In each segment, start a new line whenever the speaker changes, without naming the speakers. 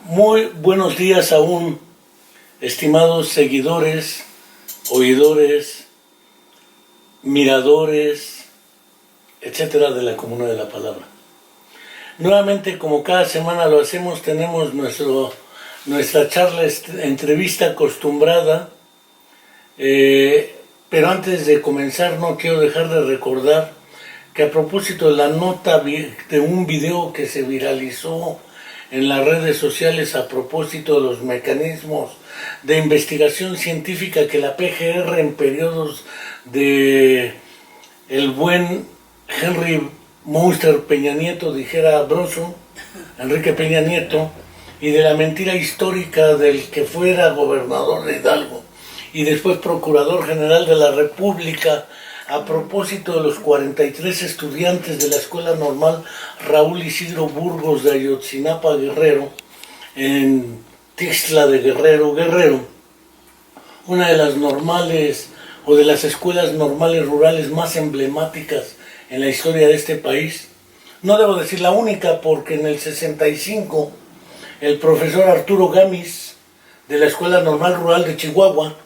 Muy buenos días aún, estimados seguidores, oidores, miradores, etcétera, de la Comuna de la Palabra. Nuevamente, como cada semana lo hacemos, tenemos nuestra charla, entrevista acostumbrada, pero antes de comenzar no quiero dejar de recordar que a propósito de la nota de un video que se viralizó en las redes sociales a propósito de los mecanismos de investigación científica que la PGR en periodos de el buen Henry Monster Peña Nieto, dijera Broso, Enrique Peña Nieto, y de la mentira histórica del que fuera gobernador de Hidalgo y después procurador general de la República, a propósito de los 43 estudiantes de la Escuela Normal Raúl Isidro Burgos de Ayotzinapa, Guerrero, en Tixla de Guerrero, una de las normales o de las escuelas normales rurales más emblemáticas en la historia de este país. No debo decir la única, porque en el 65 el profesor Arturo Gamis de la Escuela Normal Rural de Chihuahua,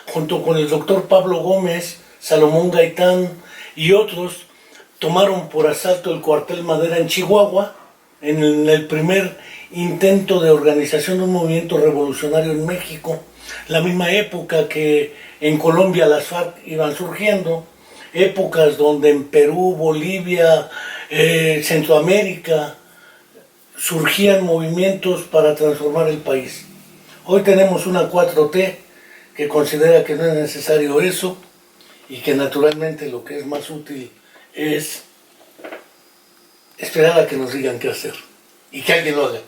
junto con el doctor Pablo Gómez, Salomón Gaitán y otros, tomaron por asalto el cuartel Madera en Chihuahua en el primer intento de organización de un movimiento revolucionario en México, la misma época que en Colombia las FARC iban surgiendo, épocas donde en Perú, Bolivia, Centroamérica surgían movimientos para transformar el país. Hoy tenemos una 4T que considera que no es necesario eso, y que naturalmente lo que es más útil es esperar a que nos digan qué hacer y que alguien lo haga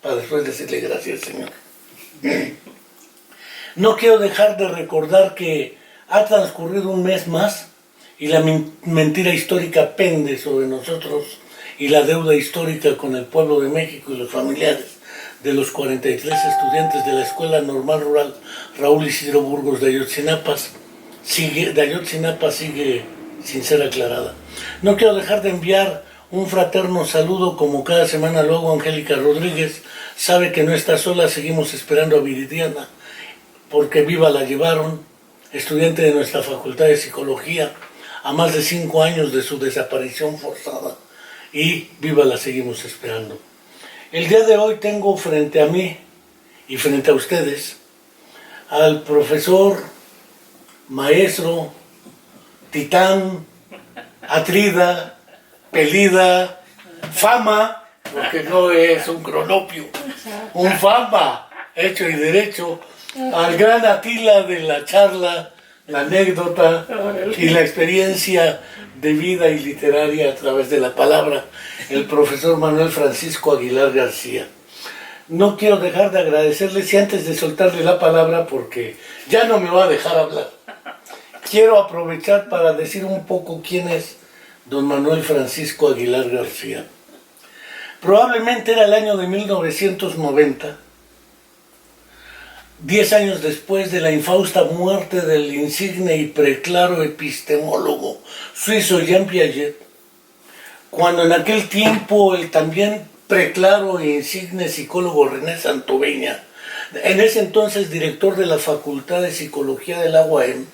para después decirle gracias, Señor. No quiero dejar de recordar que ha transcurrido un mes más y la mentira histórica pende sobre nosotros, y la deuda histórica con el pueblo de México y los familiares de los 43 estudiantes de la Escuela Normal Rural Raúl Isidro Burgos de Ayotzinapa sigue sin ser aclarada. No quiero dejar de enviar un fraterno saludo, como cada semana lo hago, a Angélica Rodríguez. Sabe que no está sola, seguimos esperando a Viridiana, porque viva la llevaron, estudiante de nuestra Facultad de Psicología, a más de 5 años de su desaparición forzada, y viva la seguimos esperando. El día de hoy tengo frente a mí y frente a ustedes al profesor, maestro, titán, atrida, pelida, fama, porque no es un cronopio, un fama hecho y derecho, al gran Atila de la charla, la anécdota y la experiencia de vida y literaria a través de la palabra, el profesor Manuel Francisco Aguilar García. No quiero dejar de agradecerles, y antes de soltarle la palabra, porque ya no me va a dejar hablar, quiero aprovechar para decir un poco quién es don Manuel Francisco Aguilar García. Probablemente era el año de 1990, 10 años después de la infausta muerte del insigne y preclaro epistemólogo suizo Jean Piaget, cuando en aquel tiempo el también preclaro e insigne psicólogo René Santoveña, en ese entonces director de la Facultad de Psicología de la UAM,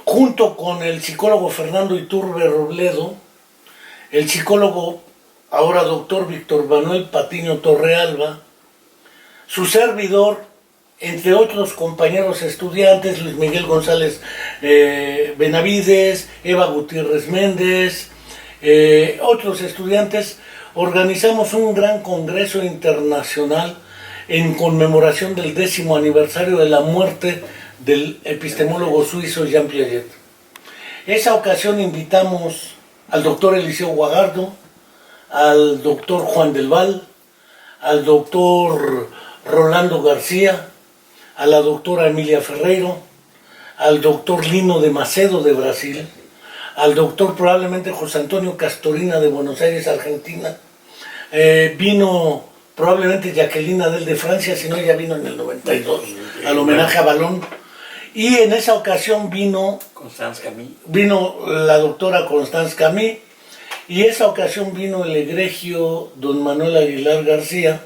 junto con el psicólogo Fernando Iturbe Robledo, el psicólogo ahora doctor Víctor Manuel Patiño Torrealba, su servidor, entre otros compañeros estudiantes, Luis Miguel González Benavides, Eva Gutiérrez Méndez, otros estudiantes, organizamos un gran congreso internacional en conmemoración del 10º aniversario de la muerte del epistemólogo suizo Jean Piaget. Esa ocasión invitamos al doctor Eliseo Guagardo, al doctor Juan del Val, al doctor Rolando García, a la doctora Emilia Ferreiro, al doctor Lino de Macedo de Brasil, al doctor probablemente José Antonio Castorina de Buenos Aires, Argentina, vino probablemente Jacqueline Adel de Francia, si no ya vino en el 92, al homenaje a Balón, y en esa ocasión vino la doctora Constance Camí, Y esa ocasión vino el egregio don Manuel Aguilar García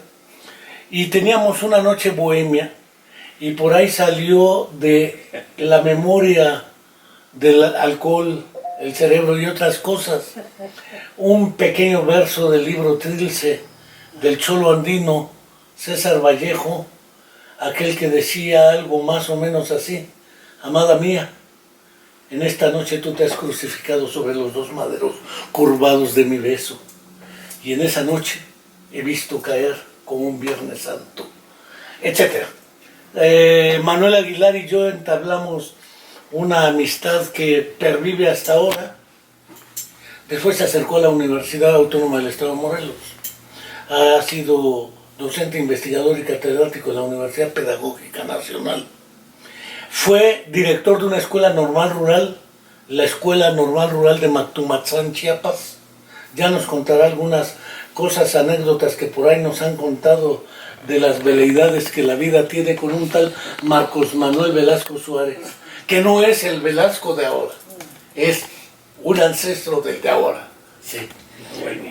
y teníamos una noche bohemia y por ahí salió de la memoria del alcohol, el cerebro y otras cosas un pequeño verso del libro Trilce del cholo andino César Vallejo, aquel que decía algo más o menos así: amada mía, en esta noche tú te has crucificado sobre los dos maderos curvados de mi beso, y en esa noche he visto caer como un Viernes Santo, etc. Manuel Aguilar y yo entablamos una amistad que pervive hasta ahora. Después se acercó a la Universidad Autónoma del Estado de Morelos. Ha sido docente, investigador y catedrático de la Universidad Pedagógica Nacional. Fue director de una escuela normal rural, la Escuela Normal Rural de Mactumatzán, Chiapas. Ya nos contará algunas cosas, anécdotas que por ahí nos han contado de las veleidades que la vida tiene con un tal Marcos Manuel Velasco Suárez, que no es el Velasco de ahora, es un ancestro del de ahora. Sí.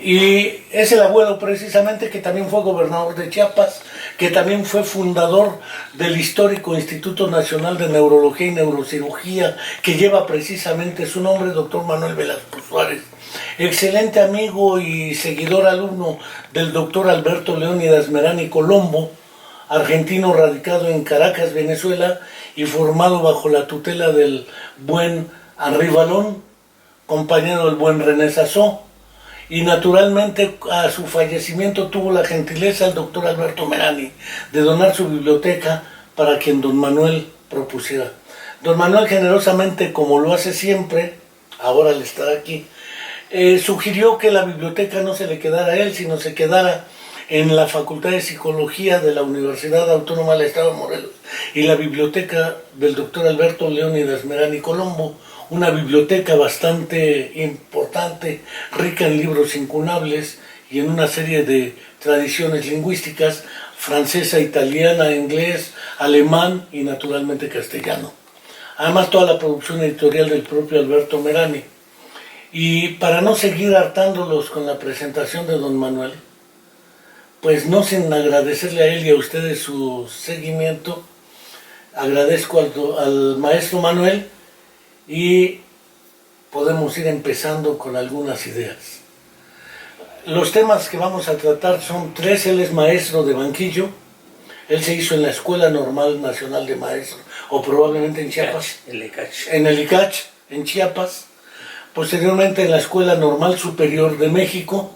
Y es el abuelo precisamente que también fue gobernador de Chiapas, que también fue fundador del histórico Instituto Nacional de Neurología y Neurocirugía, que lleva precisamente su nombre, doctor Manuel Velasco Suárez. Excelente amigo y seguidor alumno del doctor Alberto Leónidas Merani Colombo, argentino radicado en Caracas, Venezuela, y formado bajo la tutela del buen Henri Vallon, compañero del buen René Sassó. Y naturalmente a su fallecimiento tuvo la gentileza el doctor Alberto Merani de donar su biblioteca para quien don Manuel propusiera. Don Manuel generosamente, como lo hace siempre, ahora al estar aquí, sugirió que la biblioteca no se le quedara a él, sino se quedara en la Facultad de Psicología de la Universidad Autónoma del Estado de Morelos y la biblioteca del doctor Alberto Leónidas Merani Colombo, una biblioteca bastante importante, rica en libros incunables y en una serie de tradiciones lingüísticas: francesa, italiana, inglés, alemán y naturalmente castellano. Además, toda la producción editorial del propio Alberto Merani. Y para no seguir hartándolos con la presentación de don Manuel, pues no sin agradecerle a él y a ustedes su seguimiento, agradezco al maestro Manuel y podemos ir empezando con algunas ideas. Los temas que vamos a tratar son tres. Él es maestro de banquillo. Él se hizo en la Escuela Normal Nacional de Maestros, o probablemente en Chiapas. En el ICACH, en Chiapas. Posteriormente en la Escuela Normal Superior de México,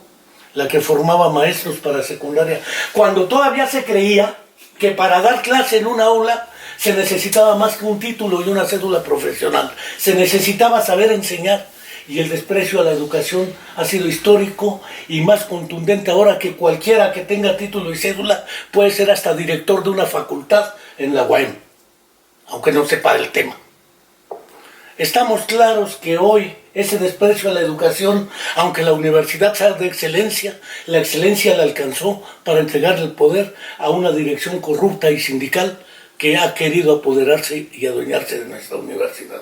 la que formaba maestros para secundaria, cuando todavía se creía que para dar clase en una aula se necesitaba más que un título y una cédula profesional. Se necesitaba saber enseñar, y el desprecio a la educación ha sido histórico y más contundente ahora, que cualquiera que tenga título y cédula puede ser hasta director de una facultad en la UAM, aunque no sepa el tema. Estamos claros que hoy ese desprecio a la educación, aunque la universidad sea de excelencia, la excelencia la alcanzó para entregarle el poder a una dirección corrupta y sindical que ha querido apoderarse y adueñarse de nuestra universidad.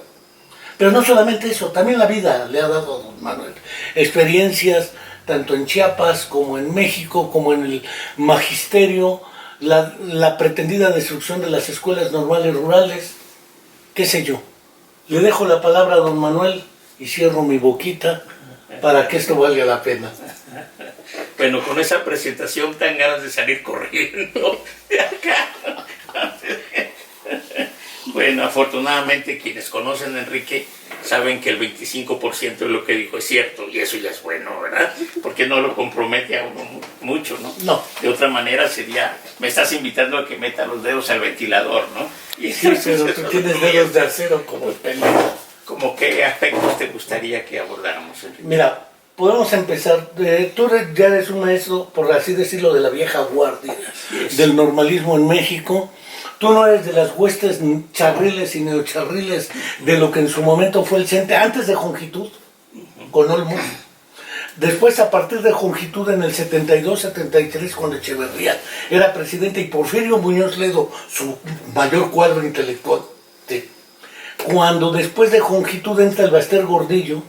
Pero no solamente eso, también la vida le ha dado a don Manuel experiencias tanto en Chiapas como en México, como en el magisterio, la pretendida destrucción de las escuelas normales rurales, qué sé yo. Le dejo la palabra a don Manuel y cierro mi boquita para que esto valga la pena.
Bueno, con esa presentación tan ganas de salir corriendo de acá. Bueno, afortunadamente quienes conocen a Enrique saben que el 25% de lo que dijo es cierto, y eso ya es bueno, ¿verdad? Porque no lo compromete a uno mucho, ¿no?
No.
De otra manera sería, me estás invitando a que meta los dedos al ventilador, ¿no? Y
sí, pero tú tienes dedos de acero como el pendejo.
¿Cómo qué aspectos te gustaría que abordáramos, Enrique?
Mira, podemos empezar. Tú ya eres un maestro, por así decirlo, de la vieja guardia, del normalismo en México. Tú no eres de las huestes charriles y neocharriles de lo que en su momento fue el CENTE, antes de Jongitud, con Olmos. Después, a partir de Jongitud, en el 72-73, cuando Echeverría era presidente y Porfirio Muñoz Ledo, su mayor cuadro intelectual. Sí. Cuando después de Jongitud entra el Baster Gordillo,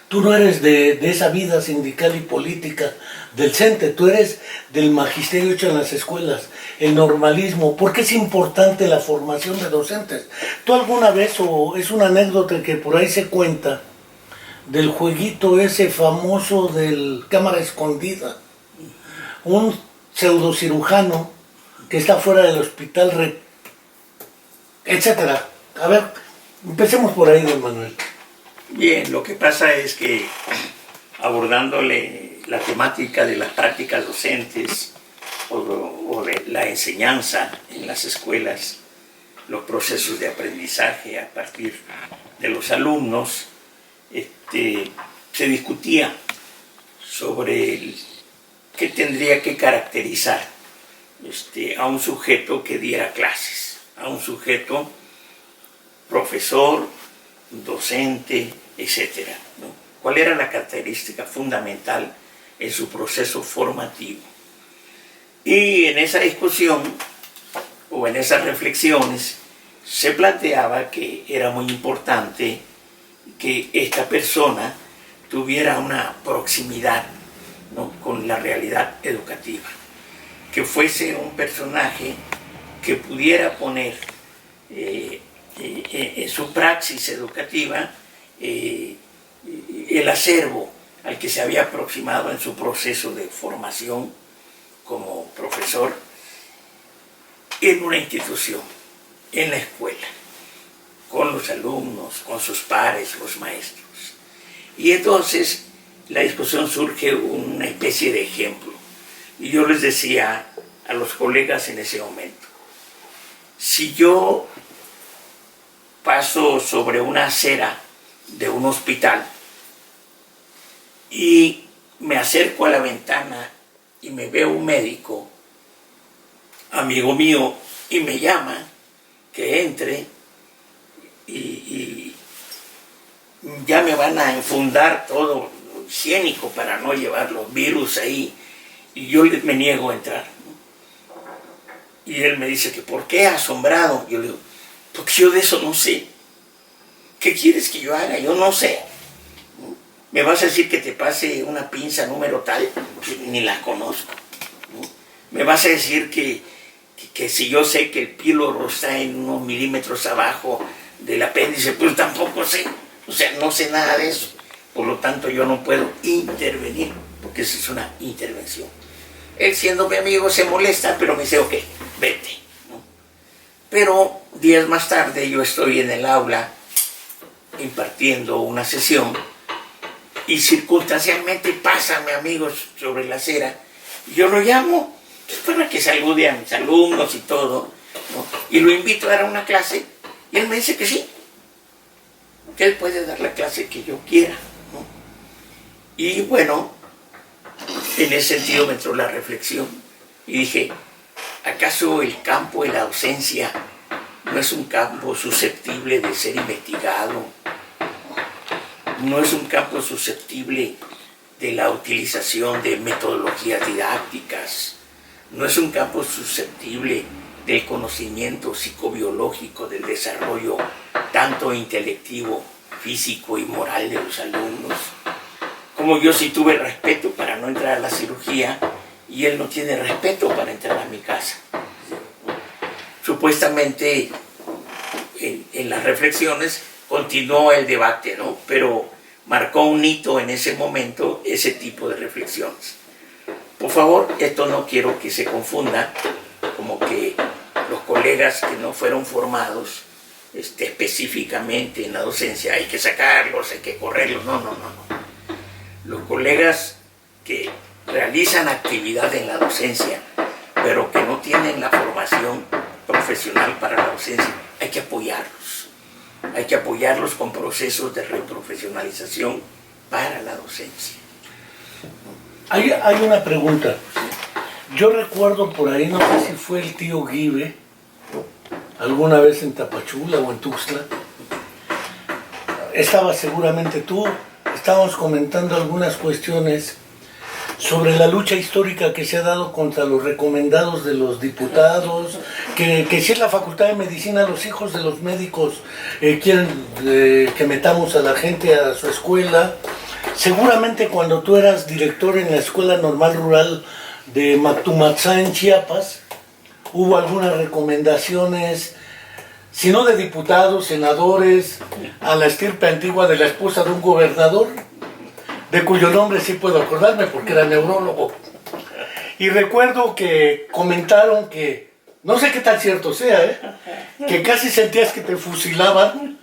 Tú no eres de esa vida sindical y política del CENTE, tú eres del magisterio hecho en las escuelas, el normalismo. ¿Por qué es importante la formación de docentes? ¿Tú alguna vez, o es una anécdota que por ahí se cuenta, del jueguito ese famoso del cámara escondida? Un pseudocirujano que está fuera del hospital, etcétera. A ver, empecemos por ahí, don Manuel.
Bien, lo que pasa es que abordándole la temática de las prácticas docentes o de la enseñanza en las escuelas, los procesos de aprendizaje a partir de los alumnos, se discutía sobre qué tendría que caracterizar a un sujeto que diera clases, a un sujeto profesor, docente, etc., ¿no? ¿Cuál era la característica fundamental en su proceso formativo? Y en esa discusión o en esas reflexiones se planteaba que era muy importante que esta persona tuviera una proximidad, ¿no?, con la realidad educativa, que fuese un personaje que pudiera poner en su praxis educativa el acervo al que se había aproximado en su proceso de formación como profesor en una institución, en la escuela, con los alumnos, con sus pares, los maestros. Y entonces la discusión surge una especie de ejemplo. Y yo les decía a los colegas en ese momento, si yo paso sobre una acera de un hospital y me acerco a la ventana y me veo un médico, amigo mío, y me llama que entre y ya me van a enfundar todo higiénico para no llevar los virus ahí, y yo me niego a entrar. Y él me dice que ¿por qué, asombrado? Yo le digo, porque yo de eso no sé. ¿Qué quieres que yo haga? Yo no sé. ¿Me vas a decir que te pase una pinza número tal? Que ni la conozco. ¿Me vas a decir que si yo sé que el píloro está en unos milímetros abajo del apéndice? Pues tampoco sé. O sea, no sé nada de eso. Por lo tanto, yo no puedo intervenir, porque esa es una intervención. Él, siendo mi amigo, se molesta, pero me dice, ok, vete, ¿no? Pero días más tarde yo estoy en el aula impartiendo una sesión y circunstancialmente pasa mi amigo sobre la acera y yo lo llamo para que salude a mis alumnos y todo, ¿no? Y lo invito a dar una clase y él me dice que sí, que él puede dar la clase que yo quiera, ¿no? Y bueno, en ese sentido me entró la reflexión y dije, ¿acaso el campo de la docencia no es un campo susceptible de ser investigado? ¿No es un campo susceptible de la utilización de metodologías didácticas? ¿No es un campo susceptible del conocimiento psicobiológico, del desarrollo tanto intelectivo, físico y moral de los alumnos? Como yo sí tuve respeto para no entrar a la cirugía y él no tiene respeto para entrar a mi casa. Supuestamente en las reflexiones continuó el debate, ¿no? Pero marcó un hito en ese momento ese tipo de reflexiones. Por favor, esto no quiero que se confunda como que los colegas que no fueron formados específicamente en la docencia hay que sacarlos, hay que correrlos. No. Los colegas que realizan actividad en la docencia, pero que no tienen la formación profesional para la docencia, hay que apoyarlos. Hay que apoyarlos con procesos de reprofesionalización para la docencia.
Hay una pregunta. Yo recuerdo por ahí, no sé si fue el tío Guibe, alguna vez en Tapachula o en Tuxtla. Estaba seguramente tú. Estábamos comentando algunas cuestiones sobre la lucha histórica que se ha dado contra los recomendados de los diputados, que si es la Facultad de Medicina, los hijos de los médicos quieren que metamos a la gente a su escuela, Seguramente cuando tú eras director en la Escuela Normal Rural de Mactumatzá en Chiapas, hubo algunas recomendaciones, si no de diputados, senadores, a la estirpe antigua de la esposa de un gobernador, de cuyo nombre sí puedo acordarme porque era neurólogo. Y recuerdo que comentaron que, no sé qué tan cierto sea, que casi sentías que te fusilaban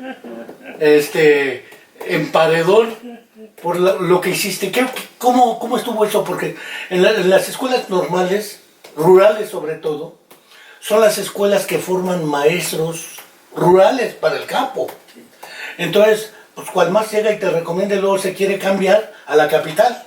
en paredón por lo que hiciste. ¿Cómo estuvo eso? Porque en las escuelas normales, rurales sobre todo, son las escuelas que forman maestros rurales para el campo. Entonces, pues cual más llega y te recomienda y luego se quiere cambiar a la capital.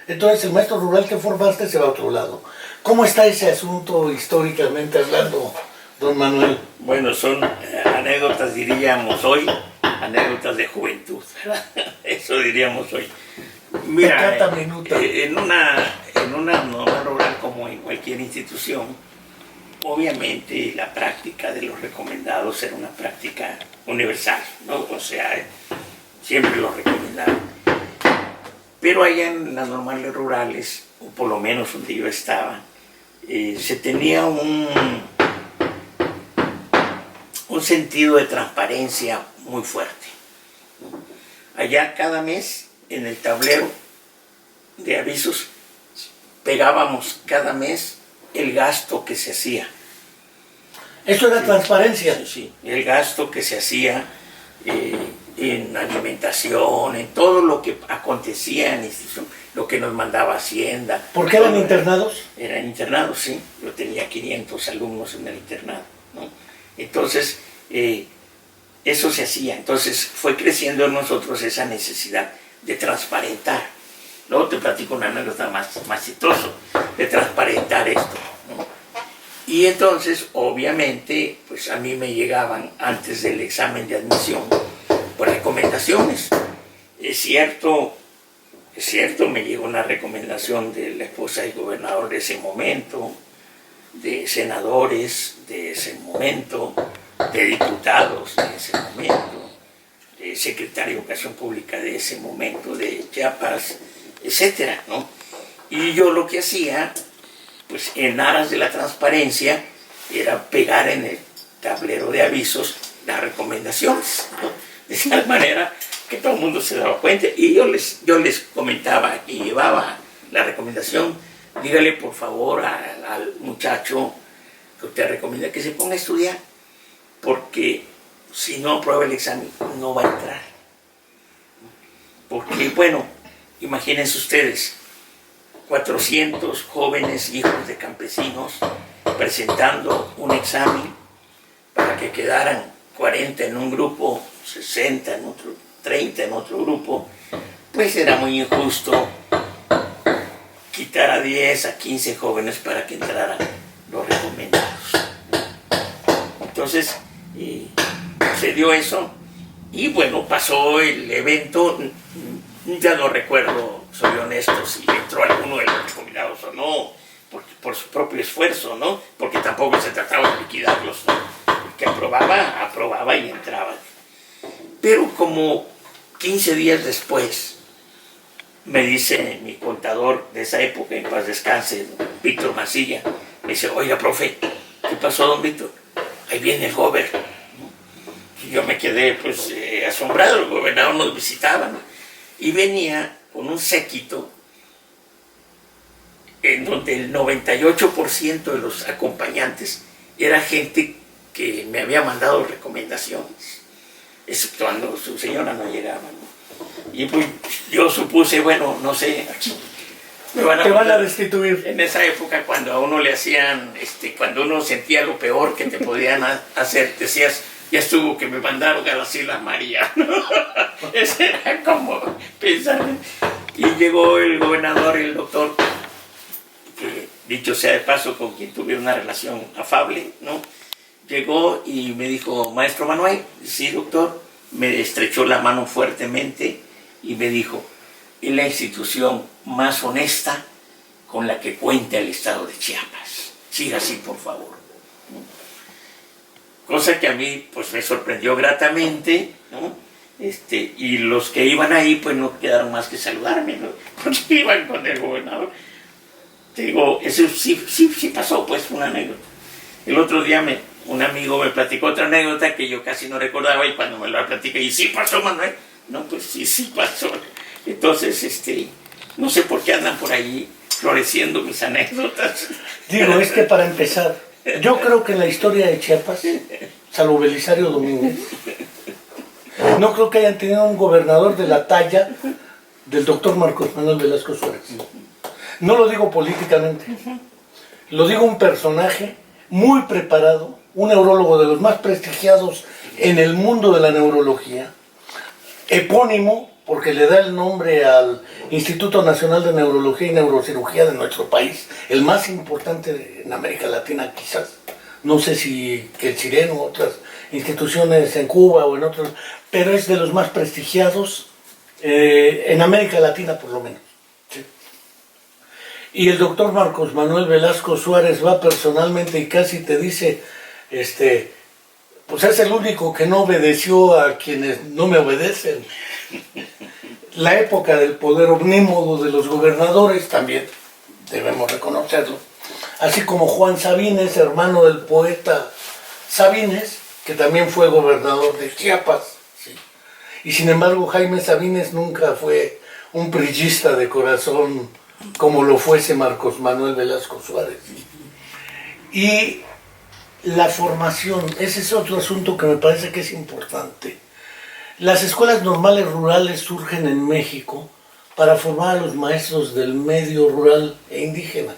Entonces el maestro rural que formaste se va a otro lado. ¿Cómo está ese asunto históricamente hablando, don Manuel?
Bueno, son anécdotas, diríamos hoy, anécdotas de juventud, ¿verdad? Eso diríamos hoy. Mira, en una normal rural como en cualquier institución, obviamente la práctica de los recomendados era una práctica universal, ¿no? O sea, siempre los recomendaban. Pero allá en las normales rurales, o por lo menos donde yo estaba, se tenía un sentido de transparencia muy fuerte. Allá cada mes en el tablero de avisos pegábamos cada mes el gasto que se hacía.
¿Eso era transparencia?
Sí, sí, el gasto que se hacía en alimentación, en todo lo que acontecía en la institución, lo que nos mandaba Hacienda.
¿Por qué eran internados?
Eran internados, sí. Yo tenía 500 alumnos en el internado, ¿no? Entonces, eso se hacía. Entonces, fue creciendo en nosotros esa necesidad de transparentar. Luego te platico una anécdota más chistosa, de transparentar esto, ¿no? Y entonces, obviamente, pues a mí me llegaban antes del examen de admisión, pues recomendaciones. Es cierto, me llegó una recomendación de la esposa del gobernador de ese momento, de senadores de ese momento, de diputados de ese momento, de secretario de Educación Pública de ese momento, de Chiapas, etcétera, ¿no? Y yo lo que hacía, pues en aras de la transparencia, era pegar en el tablero de avisos las recomendaciones, ¿no? De tal manera que todo el mundo se daba cuenta. Y yo les comentaba y llevaba la recomendación: dígale por favor al muchacho que usted recomienda que se ponga a estudiar, porque si no aprueba el examen no va a entrar. Porque, bueno, imagínense ustedes, 400 jóvenes hijos de campesinos presentando un examen para que quedaran 40 en un grupo, 60 en otro, 30 en otro grupo. Pues era muy injusto quitar a 10, a 15 jóvenes para que entraran los recomendados. Entonces, se dio eso y bueno, pasó el evento. Ya no recuerdo, soy honesto, si entró alguno de los recomendados o no, por su propio esfuerzo, ¿no? Porque tampoco se trataba de liquidarlos, ¿no? El que aprobaba y entraba. Pero como 15 días después, me dice mi contador de esa época, en paz descanse, Víctor Mancilla, me dice: oiga, profe, ¿qué pasó, don Víctor? Ahí viene el gober. Y yo me quedé pues asombrado. El gobernador nos visitaba, ¿no? Y venía con un séquito en donde el 98% de los acompañantes era gente que me había mandado recomendaciones, exceptuando su señora no llegaba, ¿no? Y pues yo supuse, bueno, no sé,
te van a destituir.
En esa época, cuando a uno le hacían, cuando uno sentía lo peor que te podían hacer, decías: ya estuvo que me mandaron a las Islas María, ¿no? Ese era como pensar. Y llegó el gobernador y el doctor, que dicho sea de paso, con quien tuve una relación afable, ¿no? Llegó y me dijo: maestro Manuel. Sí, doctor. Me estrechó la mano fuertemente y me dijo: es la institución más honesta con la que cuenta el estado de Chiapas. Siga así, por favor. Cosa que a mí pues me sorprendió gratamente, ¿no? Y los que iban ahí, pues no quedaron más que saludarme, ¿no? Porque iban con el gobernador. Te digo, eso sí pasó, pues, una anécdota. El otro día un amigo me platicó otra anécdota que yo casi no recordaba, y cuando me la platicé, y sí pasó, Manuel. No, pues sí pasó. Entonces, no sé por qué andan por ahí floreciendo mis anécdotas.
Digo, es que para empezar, yo creo que en la historia de Chiapas, salvo Belisario Domínguez, no creo que hayan tenido un gobernador de la talla del doctor Marcos Manuel Velasco Suárez. No lo digo políticamente, lo digo un personaje muy preparado, un neurólogo de los más prestigiados en el mundo de la neurología, epónimo, porque le da el nombre al Instituto Nacional de Neurología y Neurocirugía de nuestro país, el más importante en América Latina quizás, no sé si que el Chireno o otras instituciones en Cuba o en otros, pero es de los más prestigiados en América Latina por lo menos. ¿Sí? Y el doctor Marcos Manuel Velasco Suárez va personalmente y casi te dice, pues es el único que no obedeció a quienes no me obedecen. La época del poder omnímodo de los gobernadores también debemos reconocerlo. Así como Juan Sabines, hermano del poeta Sabines, que también fue gobernador de Chiapas. ¿Sí? Y sin embargo Jaime Sabines nunca fue un priista de corazón como lo fuese Marcos Manuel Velasco Suárez. Y la formación, ese es otro asunto que me parece que es importante. Las escuelas normales rurales surgen en México para formar a los maestros del medio rural e indígena.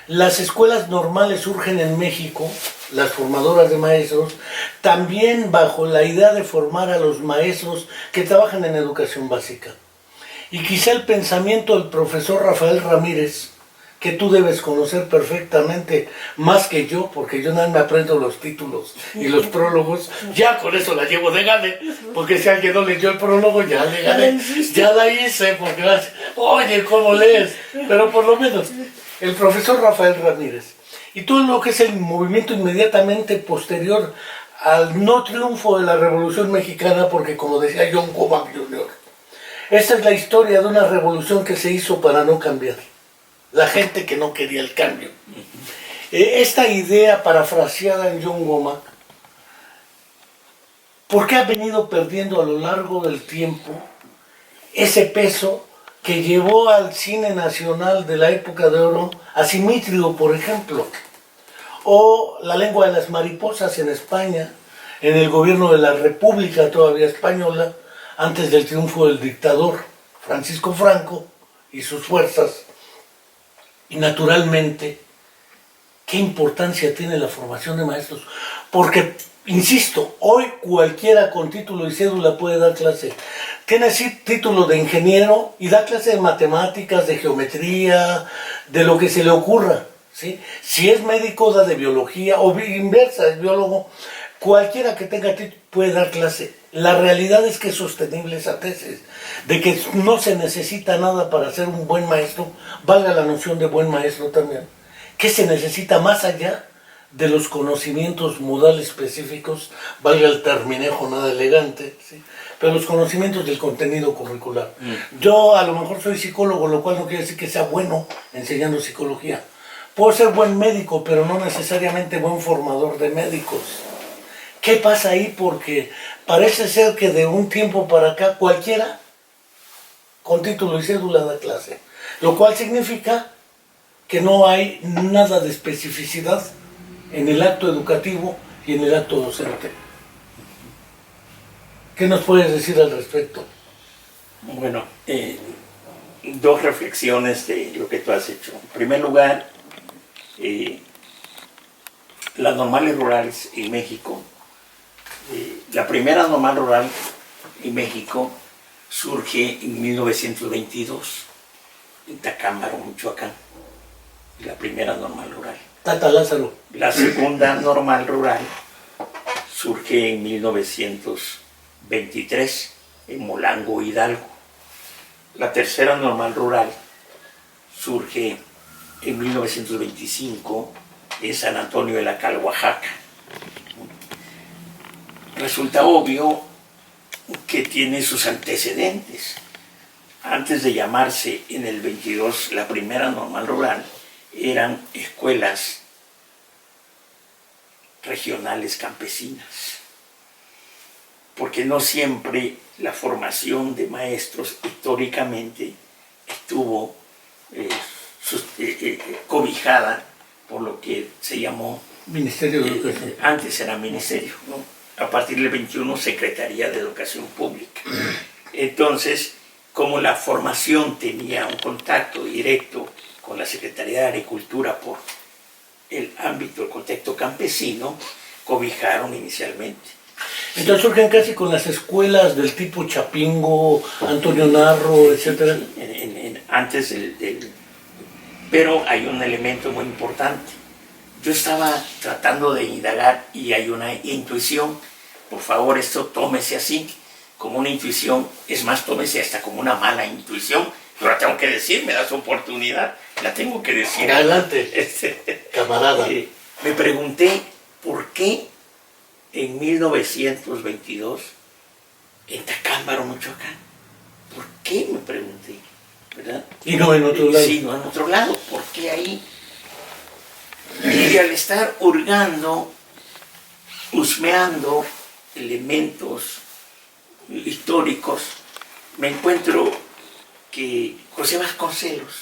Las escuelas normales surgen en México, las formadoras de maestros, también bajo la idea de formar a los maestros que trabajan en educación básica. Y quizá el pensamiento del profesor Rafael Ramírez, que tú debes conocer perfectamente, más que yo, porque yo nada me aprendo los títulos y los prólogos, ya con eso la llevo de gane, porque si alguien no leyó el prólogo, ya le gané, ya la hice, porque oye, ¿cómo lees? Pero por lo menos, el profesor Rafael Ramírez, y todo lo que es el movimiento inmediatamente posterior al no triunfo de la Revolución Mexicana, porque como decía John Womack Jr., esta es la historia de una revolución que se hizo para no cambiar. La gente que no quería el cambio. Esta idea parafraseada en John Womack, ¿por qué ha venido perdiendo a lo largo del tiempo ese peso que llevó al cine nacional de la época de oro a Simitrio, por ejemplo? O La lengua de las mariposas en España, en el gobierno de la República todavía española, antes del triunfo del dictador Francisco Franco y sus fuerzas. Y naturalmente, ¿qué importancia tiene la formación de maestros? Porque, insisto, hoy cualquiera con título y cédula puede dar clase. Tiene título de ingeniero y da clase de matemáticas, de geometría, de lo que se le ocurra. ¿Sí? Si es médico, da de biología, o inversa, es biólogo. Cualquiera que tenga título puede dar clase. La realidad es que es sostenible esa tesis, de que no se necesita nada para ser un buen maestro, valga la noción de buen maestro también, que se necesita más allá de los conocimientos modales específicos, valga el terminejo nada elegante, ¿sí? Pero los conocimientos del contenido curricular. Yo a lo mejor soy psicólogo, lo cual no quiere decir que sea bueno enseñando psicología. Puedo ser buen médico, pero no necesariamente buen formador de médicos. ¿Qué pasa ahí? Porque parece ser que de un tiempo para acá cualquiera con título y cédula da clase, lo cual significa que no hay nada de especificidad en el acto educativo y en el acto docente. ¿Qué nos puedes decir al respecto?
Bueno, dos reflexiones de lo que tú has hecho. En primer lugar, las normales rurales en México, la primera normal rural en México surge en 1922 en Tacámbaro, Michoacán, la primera normal rural.
Tata Lázaro.
La segunda normal rural surge en 1923 en Molango, Hidalgo. La tercera normal rural surge en 1925 en San Antonio de la Cal, Oaxaca. Resulta obvio que tiene sus antecedentes. Antes de llamarse en el 22 la primera normal rural, eran escuelas regionales campesinas, porque no siempre la formación de maestros históricamente estuvo cobijada por lo que se llamó
Ministerio de Educación.
antes era ministerio, ¿no? A partir del 21 Secretaría de Educación Pública. Entonces, como la formación tenía un contacto directo con la Secretaría de Agricultura por el ámbito, el contexto campesino, cobijaron inicialmente.
Entonces surgen casi con las escuelas del tipo Chapingo, Antonio Narro, etcétera.
Antes pero hay un elemento muy importante. Yo estaba tratando de indagar y hay una intuición. Por favor, esto tómese así, como una intuición. Es más, tómese hasta como una mala intuición. Pero la tengo que decir, me das oportunidad. La tengo que decir.
Adelante, camarada.
Me pregunté por qué en 1922 en Tacámbaro, Michoacán. ¿Por qué? Me pregunté, ¿verdad?
Y no en otro lado.
Sí, no en otro lado. ¿Por qué ahí? Y al estar hurgando, husmeando elementos históricos, me encuentro que José Vasconcelos,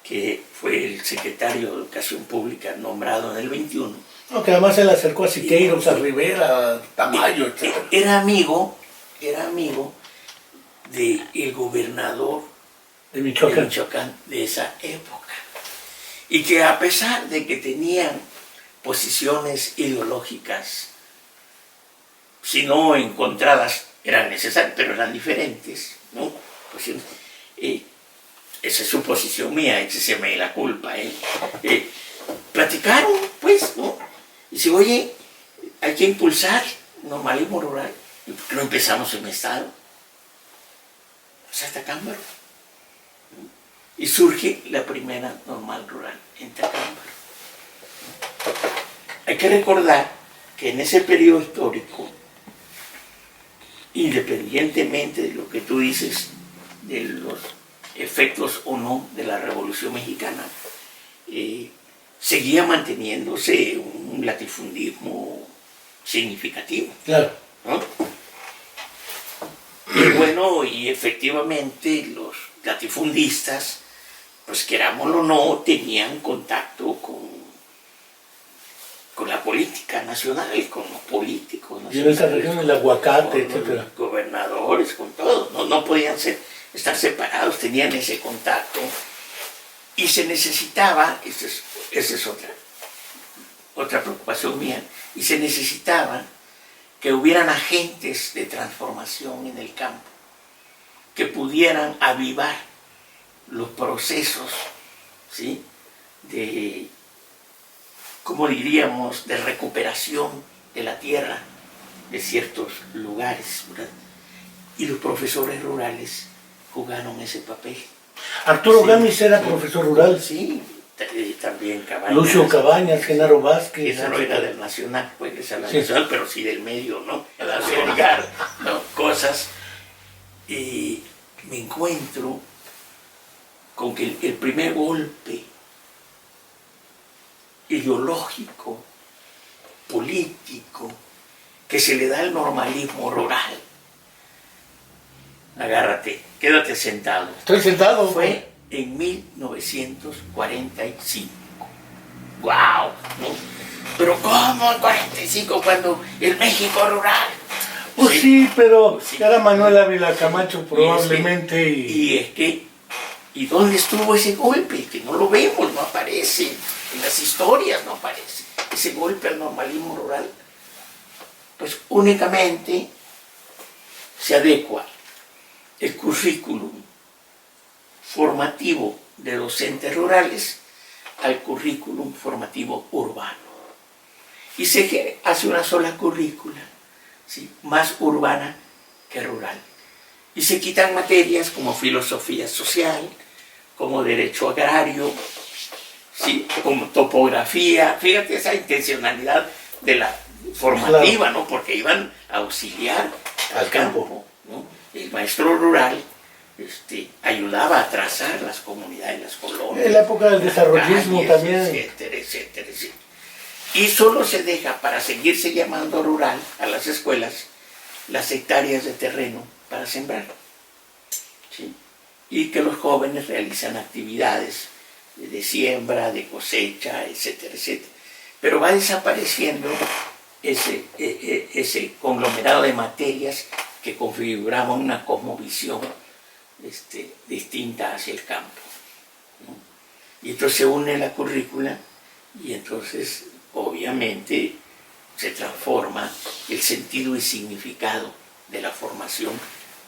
que fue el secretario de Educación Pública nombrado en el 21,
No, que además se le acercó a Siqueiros, a Rivera, a Tamayo, etc.
era amigo del gobernador
De Michoacán.
de Michoacán de esa época. Y que a pesar de que tenían posiciones ideológicas, si no encontradas, eran necesarias, pero eran diferentes, ¿no? Pues, esa es su posición mía, écheseme la culpa, platicaron, pues, ¿no? Y dice, oye, hay que impulsar normalismo rural. ¿Y por qué no empezamos en mi estado? Pues hasta Tacámbaro. Y surge la primera normal rural en Tacámbaro. Hay que recordar que en ese periodo histórico, independientemente de lo que tú dices, de los efectos o no de la Revolución Mexicana, seguía manteniéndose un latifundismo significativo.
Claro.
¿No? Y bueno, y efectivamente los latifundistas, pues querámoslo o no, tenían contacto con la política nacional, con los políticos nacionales.
Y en esa región el aguacate,
con
etcétera.
los gobernadores, con todos, no podían estar separados, tenían ese contacto. Y se necesitaba, esa es otra preocupación mía, y se necesitaba que hubieran agentes de transformación en el campo, que pudieran avivar los procesos, ¿sí?, de, ¿cómo diríamos?, de recuperación de la tierra de ciertos lugares, ¿verdad? Y los profesores rurales jugaron ese papel.
Arturo
Sí,
Gámez era
sí,
profesor rural.
Sí, también Cabañas.
Lucio Cabañas, Genaro Vázquez.
Esa no era del Nacional, puede ser la
Sí.
Nacional, pero sí del medio, ¿no? Albergar, ¿no?, cosas. Y me encuentro con que el primer golpe ideológico, político, que se le da al normalismo rural, agárrate, quédate sentado,
Estoy sentado.
fue en 1945. ¡Wow! ¿No? Pero ¿cómo en 45 cuando el México rural?
Pues sí, pero
Pues sí.
era Manuel Ávila Camacho probablemente.
¿Y dónde estuvo ese golpe? Que no lo vemos, no aparece, en las historias no aparece. Ese golpe al normalismo rural, pues únicamente se adecua el currículum formativo de docentes rurales al currículum formativo urbano. Y se hace una sola currícula, ¿sí?, más urbana que rural. Y se quitan materias como filosofía social, como derecho agrario, ¿sí?, como topografía. Fíjate esa intencionalidad de la formativa, ¿no? Porque iban a auxiliar
al campo.
¿no? El maestro rural ayudaba a trazar las comunidades, las colonias.
En la época del desarrollismo
calles,
también.
etcétera, etcétera, etcétera. Y solo se deja para seguirse llamando rural a las escuelas las hectáreas de terreno para sembrar. ¿Sí? Y que los jóvenes realizan actividades de siembra, de cosecha, etcétera, etcétera. Pero va desapareciendo ese conglomerado de materias que configuraban una cosmovisión distinta hacia el campo, ¿no? Y entonces se une la currícula y entonces obviamente se transforma el sentido y significado de la formación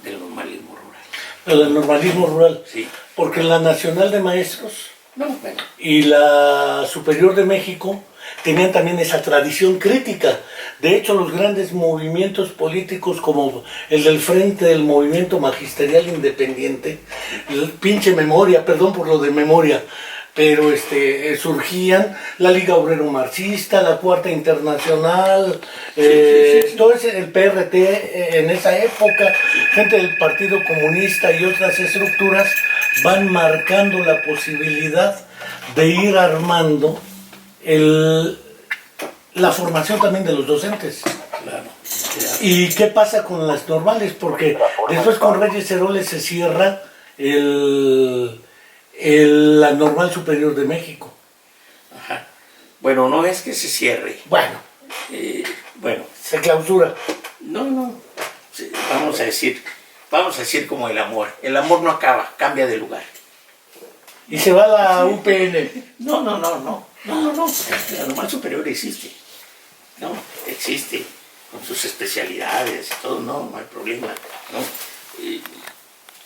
del normalismo rural.
El normalismo rural.
Sí.
Porque la Nacional de Maestros
No, bueno.
y la Superior de México tenían también esa tradición crítica. De hecho, los grandes movimientos políticos como el del Frente del Movimiento Magisterial Independiente, pinche memoria, perdón por lo de memoria, pero surgían la Liga Obrero Marxista, la Cuarta Internacional, todo ese, el PRT en esa época, gente del Partido Comunista y otras estructuras van marcando la posibilidad de ir armando la formación también de los docentes.
Claro.
¿Y qué pasa con las normales? Porque después con Reyes Heroles se cierra la Normal Superior de México.
Ajá. Bueno, no es que se cierre.
Bueno,
Bueno,
se clausura.
no. Sí, vamos a decir como el amor. El amor no acaba, cambia de lugar.
Y se va a la UPN.
No. La normal superior existe. No, existe con sus especialidades y todo, no hay problema. ¿No?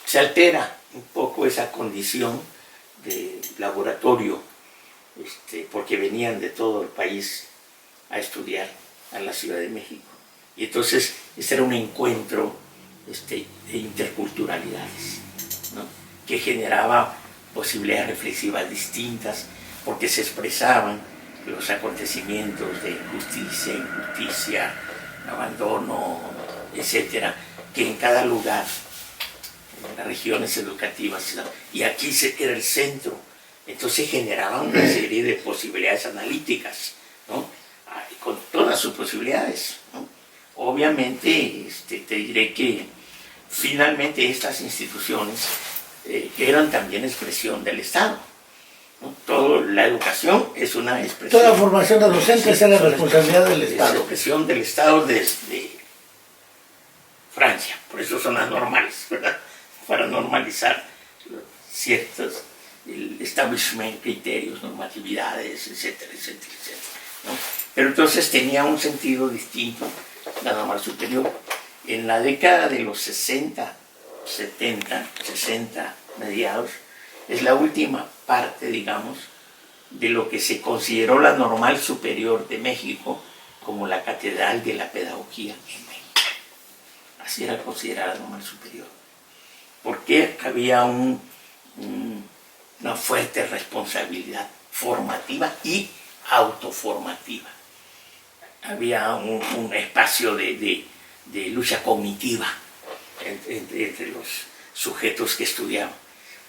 Se altera un poco esa condición de laboratorio, porque venían de todo el país a estudiar a la Ciudad de México. Y entonces este era un encuentro de interculturalidades, ¿no? Que generaba posibilidades reflexivas distintas, porque se expresaban los acontecimientos de justicia, injusticia, abandono, etcétera, que en cada lugar, en las regiones educativas, y aquí era el centro, entonces generaban una serie de posibilidades analíticas, ¿no? Con todas sus posibilidades, ¿no? Obviamente, te diré que finalmente estas instituciones eran también expresión del Estado, ¿no? Toda la educación es una expresión.
Toda la formación de docentes era responsabilidad del
Es
Estado.
expresión del Estado desde Francia, por eso son las normales, ¿verdad? Para normalizar ciertos establishment, criterios, normatividades, etcétera, etcétera, etcétera, ¿no? Pero entonces tenía un sentido distinto la normal superior. En la década de los 60, 70, 60 mediados, es la última parte, digamos, de lo que se consideró la normal superior de México como la catedral de la pedagogía en México. Así era considerada la normal superior. Porque había una fuerte responsabilidad formativa y autoformativa. Había un espacio de lucha cognitiva entre los sujetos que estudiaban.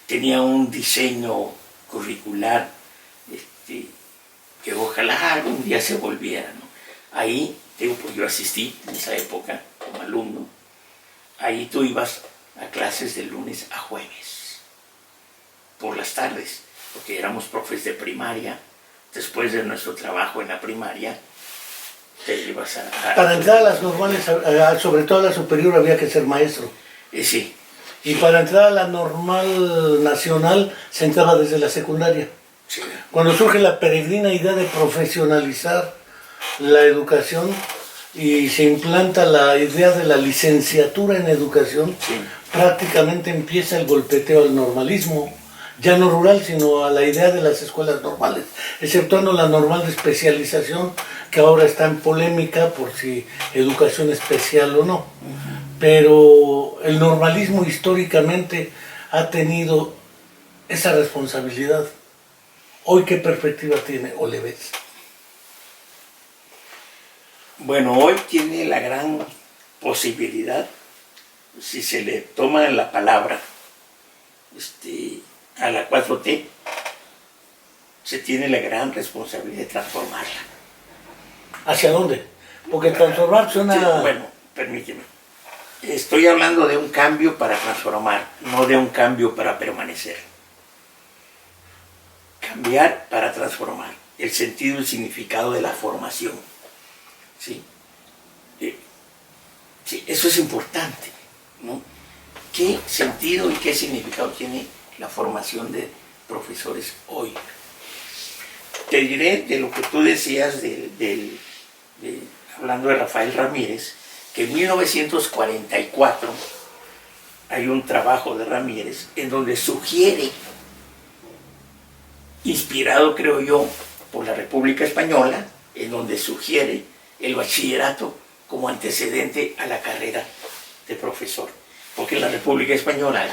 Tenía un diseño curricular que ojalá algún día se volviera, ¿no? Ahí, pues yo asistí en esa época como alumno. Ahí tú ibas a clases de lunes a jueves, por las tardes, porque éramos profes de primaria. Después de nuestro trabajo en la primaria, te ibas a...
Para entrar a las normales, sobre todo a la superior, había que ser maestro.
Sí.
Y para entrar a la normal nacional, se entraba desde la secundaria.
Sí.
Cuando surge la peregrina idea de profesionalizar la educación y se implanta la idea de la licenciatura en educación,
Sí.
prácticamente empieza el golpeteo al normalismo, ya no rural, sino a la idea de las escuelas normales, exceptuando la normal de especialización, que ahora está en polémica por si educación especial o no. Pero el normalismo históricamente ha tenido esa responsabilidad. ¿Hoy qué perspectiva tiene o le ves?
Bueno, hoy tiene la gran posibilidad si se le toma la palabra a la 4T, se tiene la gran responsabilidad de transformarla.
¿Hacia dónde? Porque transformar suena...
Sí, bueno, permíteme. Estoy hablando de un cambio para transformar, no de un cambio para permanecer. Cambiar para transformar. El sentido y significado de la formación. ¿Sí? Sí, eso es importante, ¿no? ¿Qué sentido y qué significado tiene la formación de profesores hoy? Te diré de lo que tú decías, hablando de Rafael Ramírez, que en 1944 hay un trabajo de Ramírez en donde sugiere, inspirado creo yo por la República Española, en donde sugiere el bachillerato como antecedente a la carrera de profesor. Porque en la República Española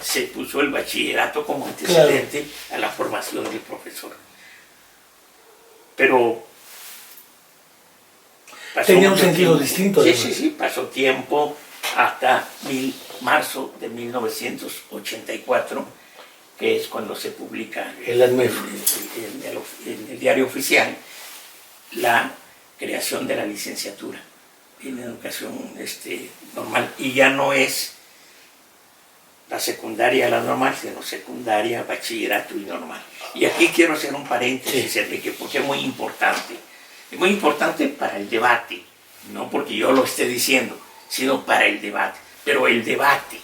se puso el bachillerato como antecedente a la formación del profesor. Pero
tenía un sentido distinto.
Sí, pasó tiempo hasta marzo de 1984, que es cuando se publica
en el
diario oficial la creación de la licenciatura en educación normal, y ya no es la secundaria la normal, sino secundaria, bachillerato y normal. Y aquí quiero hacer un paréntesis, Enrique, porque es muy importante. Es muy importante para el debate, no porque yo lo esté diciendo, sino para el debate. Pero el debate,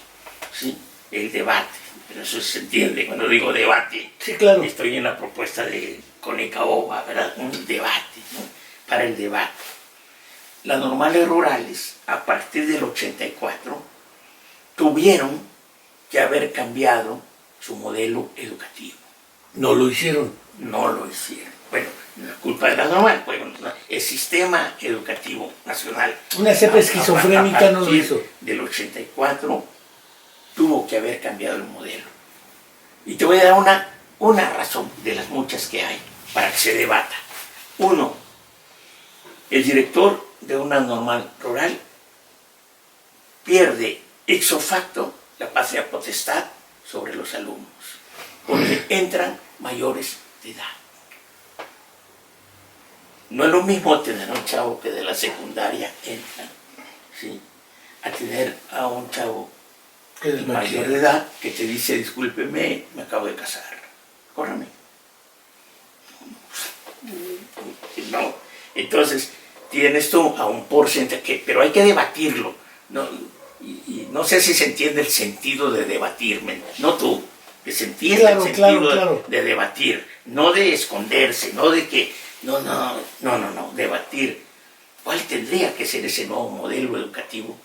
¿sí? El debate. Pero eso se entiende cuando digo debate.
Sí, claro.
Estoy en la propuesta de Conecaoba, ¿verdad? Un debate, ¿no? Para el debate. Las normales rurales, a partir del 84, tuvieron que haber cambiado su modelo educativo.
No lo hicieron.
No lo hicieron. Bueno, la culpa de la normal, bueno, el sistema educativo nacional.
Una cepa esquizofrénica no lo hizo.
Del 84 tuvo que haber cambiado el modelo. Y te voy a dar una razón de las muchas que hay para que se debata. Uno, el director de una normal rural pierde ipso facto la patria potestad sobre los alumnos, porque entran mayores de edad. No es lo mismo tener a un chavo que de la secundaria entra, ¿sí?, a tener a un chavo mayor de edad que te dice, discúlpeme, me acabo de casar, córrame. No, entonces tienes tú a un porcentaje, pero hay que debatirlo, ¿no? Y no sé si se entiende el sentido de debatirme, no tú, que se entienda el sentido de debatir, no de esconderse, no de que, no, debatir. ¿Cuál tendría que ser ese nuevo modelo educativo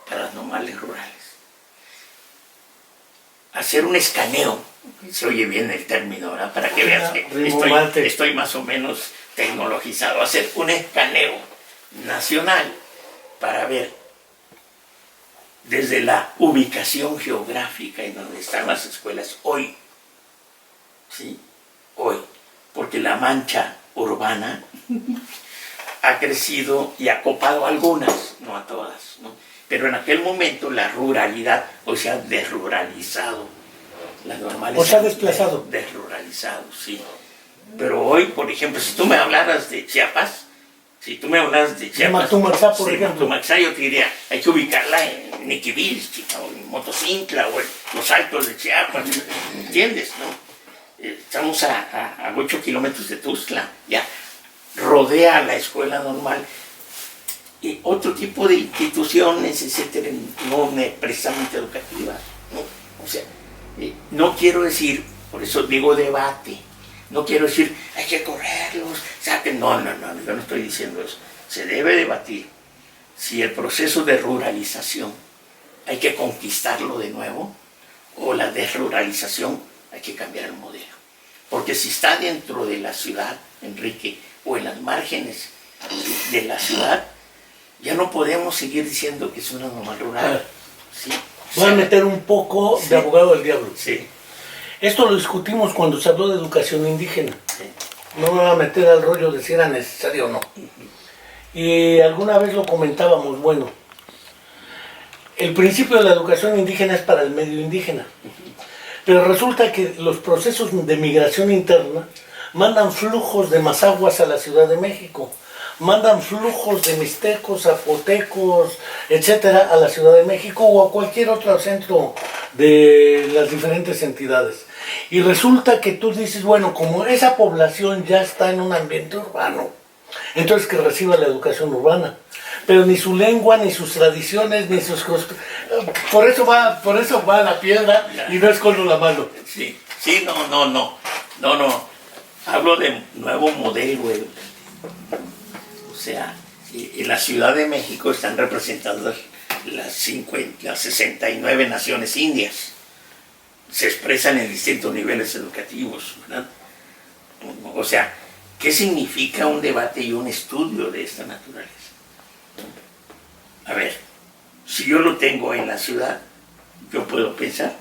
para las normales rurales? Hacer un escaneo, se oye bien el término, ¿verdad? Para que veas que estoy más o menos tecnologizado, hacer un escaneo nacional para ver desde la ubicación geográfica en donde están las escuelas hoy, ¿sí? Hoy, porque la mancha urbana ha crecido y ha copado algunas, no a todas, ¿no? Pero en aquel momento la ruralidad, o sea, desruralizado, las normales.
O sea, desplazado.
Desruralizado, sí. Pero hoy, por ejemplo, si tú me hablaras de Chiapas,
Matumaxá, por ejemplo.
Matumaxá, yo te diría, hay que ubicarla en Niquivilchi, o en Motocintla, o en los Altos de Chiapas, ¿entiendes, no? Estamos a 8 kilómetros de Tuxtla, ya rodea la escuela normal, y otro tipo de instituciones, etcétera, no precisamente educativas, ¿no? O sea, no quiero decir, por eso digo debate, no quiero decir, hay que correrlos, saquen. No, yo no estoy diciendo eso. Se debe debatir si el proceso de ruralización hay que conquistarlo de nuevo, o la desruralización hay que cambiar el modelo. Porque si está dentro de la ciudad, Enrique, o en las márgenes de la ciudad, ya no podemos seguir diciendo que es una normal rural. ¿Sí?
Voy a meter un poco de abogado del diablo.
Sí.
Esto lo discutimos cuando se habló de educación indígena.
Sí.
No me voy a meter al rollo de si era necesario o no. Y alguna vez lo comentábamos, bueno, el principio de la educación indígena es para el medio indígena. Pero resulta que los procesos de migración interna mandan flujos de mazahuas a la Ciudad de México, mandan flujos de mixtecos, zapotecos, etcétera, a la Ciudad de México o a cualquier otro centro de las diferentes entidades. Y resulta que tú dices, bueno, como esa población ya está en un ambiente urbano, entonces que reciba la educación urbana. Pero ni su lengua, ni sus tradiciones, ni sus costumbres. Por eso va a la piedra y no escondo la mano.
Sí, sí, no. Hablo de nuevo modelo educativo. O sea, en la Ciudad de México están representadas las 69 naciones indias. Se expresan en distintos niveles educativos, ¿verdad? O sea, ¿qué significa un debate y un estudio de esta naturaleza? A ver, si yo lo tengo en la ciudad, yo puedo pensar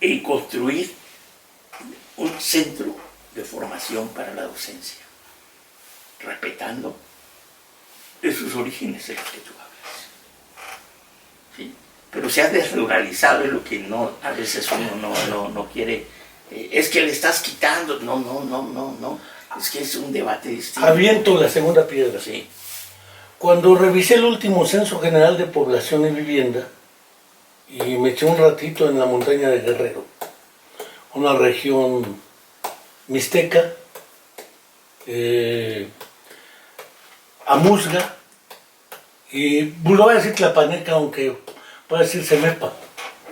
en construir un centro de formación para la docencia, respetando esos orígenes de los que tú hablas. ¿Sí? Pero se ha desruralizado, es lo que a veces uno no quiere. Es que le estás quitando. No. Es que es un debate distinto.
Aviento la segunda piedra.
Sí.
Cuando revisé el último Censo General de Población y Vivienda, y me eché un ratito en la montaña de Guerrero, una región mixteca, amuzga, y lo voy a decir tlapaneca, aunque pueda decir semepa,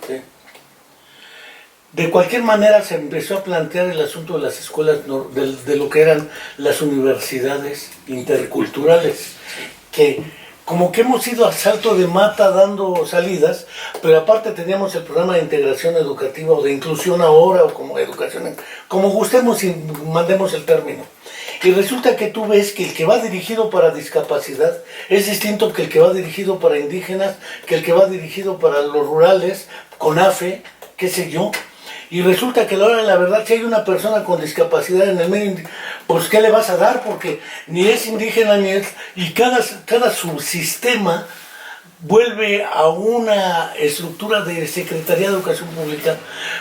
¿sí? De cualquier manera se empezó a plantear el asunto de las escuelas, de lo que eran las universidades interculturales, que como que hemos ido a salto de mata dando salidas, pero aparte teníamos el programa de integración educativa o de inclusión ahora, o como educación, como gustemos y mandemos el término. Y resulta que tú ves que el que va dirigido para discapacidad es distinto que el que va dirigido para indígenas, que el que va dirigido para los rurales, CONAFE, qué sé yo. Y resulta que a la hora de la verdad, si hay una persona con discapacidad en el medio, pues ¿qué le vas a dar? Porque ni es indígena ni es... Y cada subsistema vuelve a una estructura de Secretaría de Educación Pública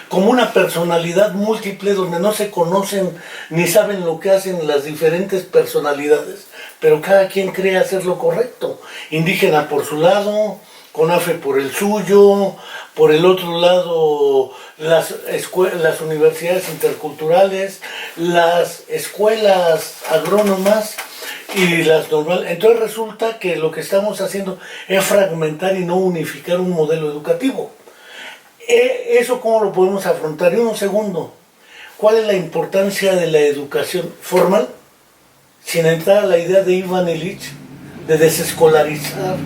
como una personalidad múltiple donde no se conocen ni saben lo que hacen las diferentes personalidades, pero cada quien cree hacer lo correcto. Indígena por su lado, CONAFE por el suyo, por el otro lado las universidades interculturales, las escuelas agrónomas y las normales. Entonces resulta que lo que estamos haciendo es fragmentar y no unificar un modelo educativo. ¿Eso cómo lo podemos afrontar? En un segundo, ¿cuál es la importancia de la educación formal? Sin entrar a la idea de Ivan Illich de desescolarizar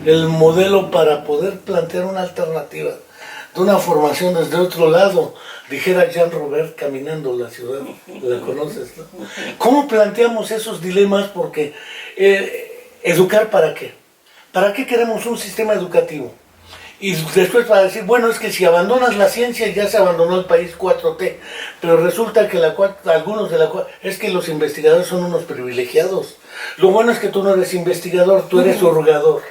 el modelo para poder plantear una alternativa de una formación desde otro lado, dijera Jean Robert caminando la ciudad, la conoces, ¿no? ¿Cómo planteamos esos dilemas? Porque educar ¿para qué? ¿Para qué queremos un sistema educativo? Y después para decir, bueno, es que si abandonas la ciencia ya se abandonó el país 4T, pero resulta que algunos de es que los investigadores son unos privilegiados. Lo bueno es que tú no eres investigador, tú eres hurgador.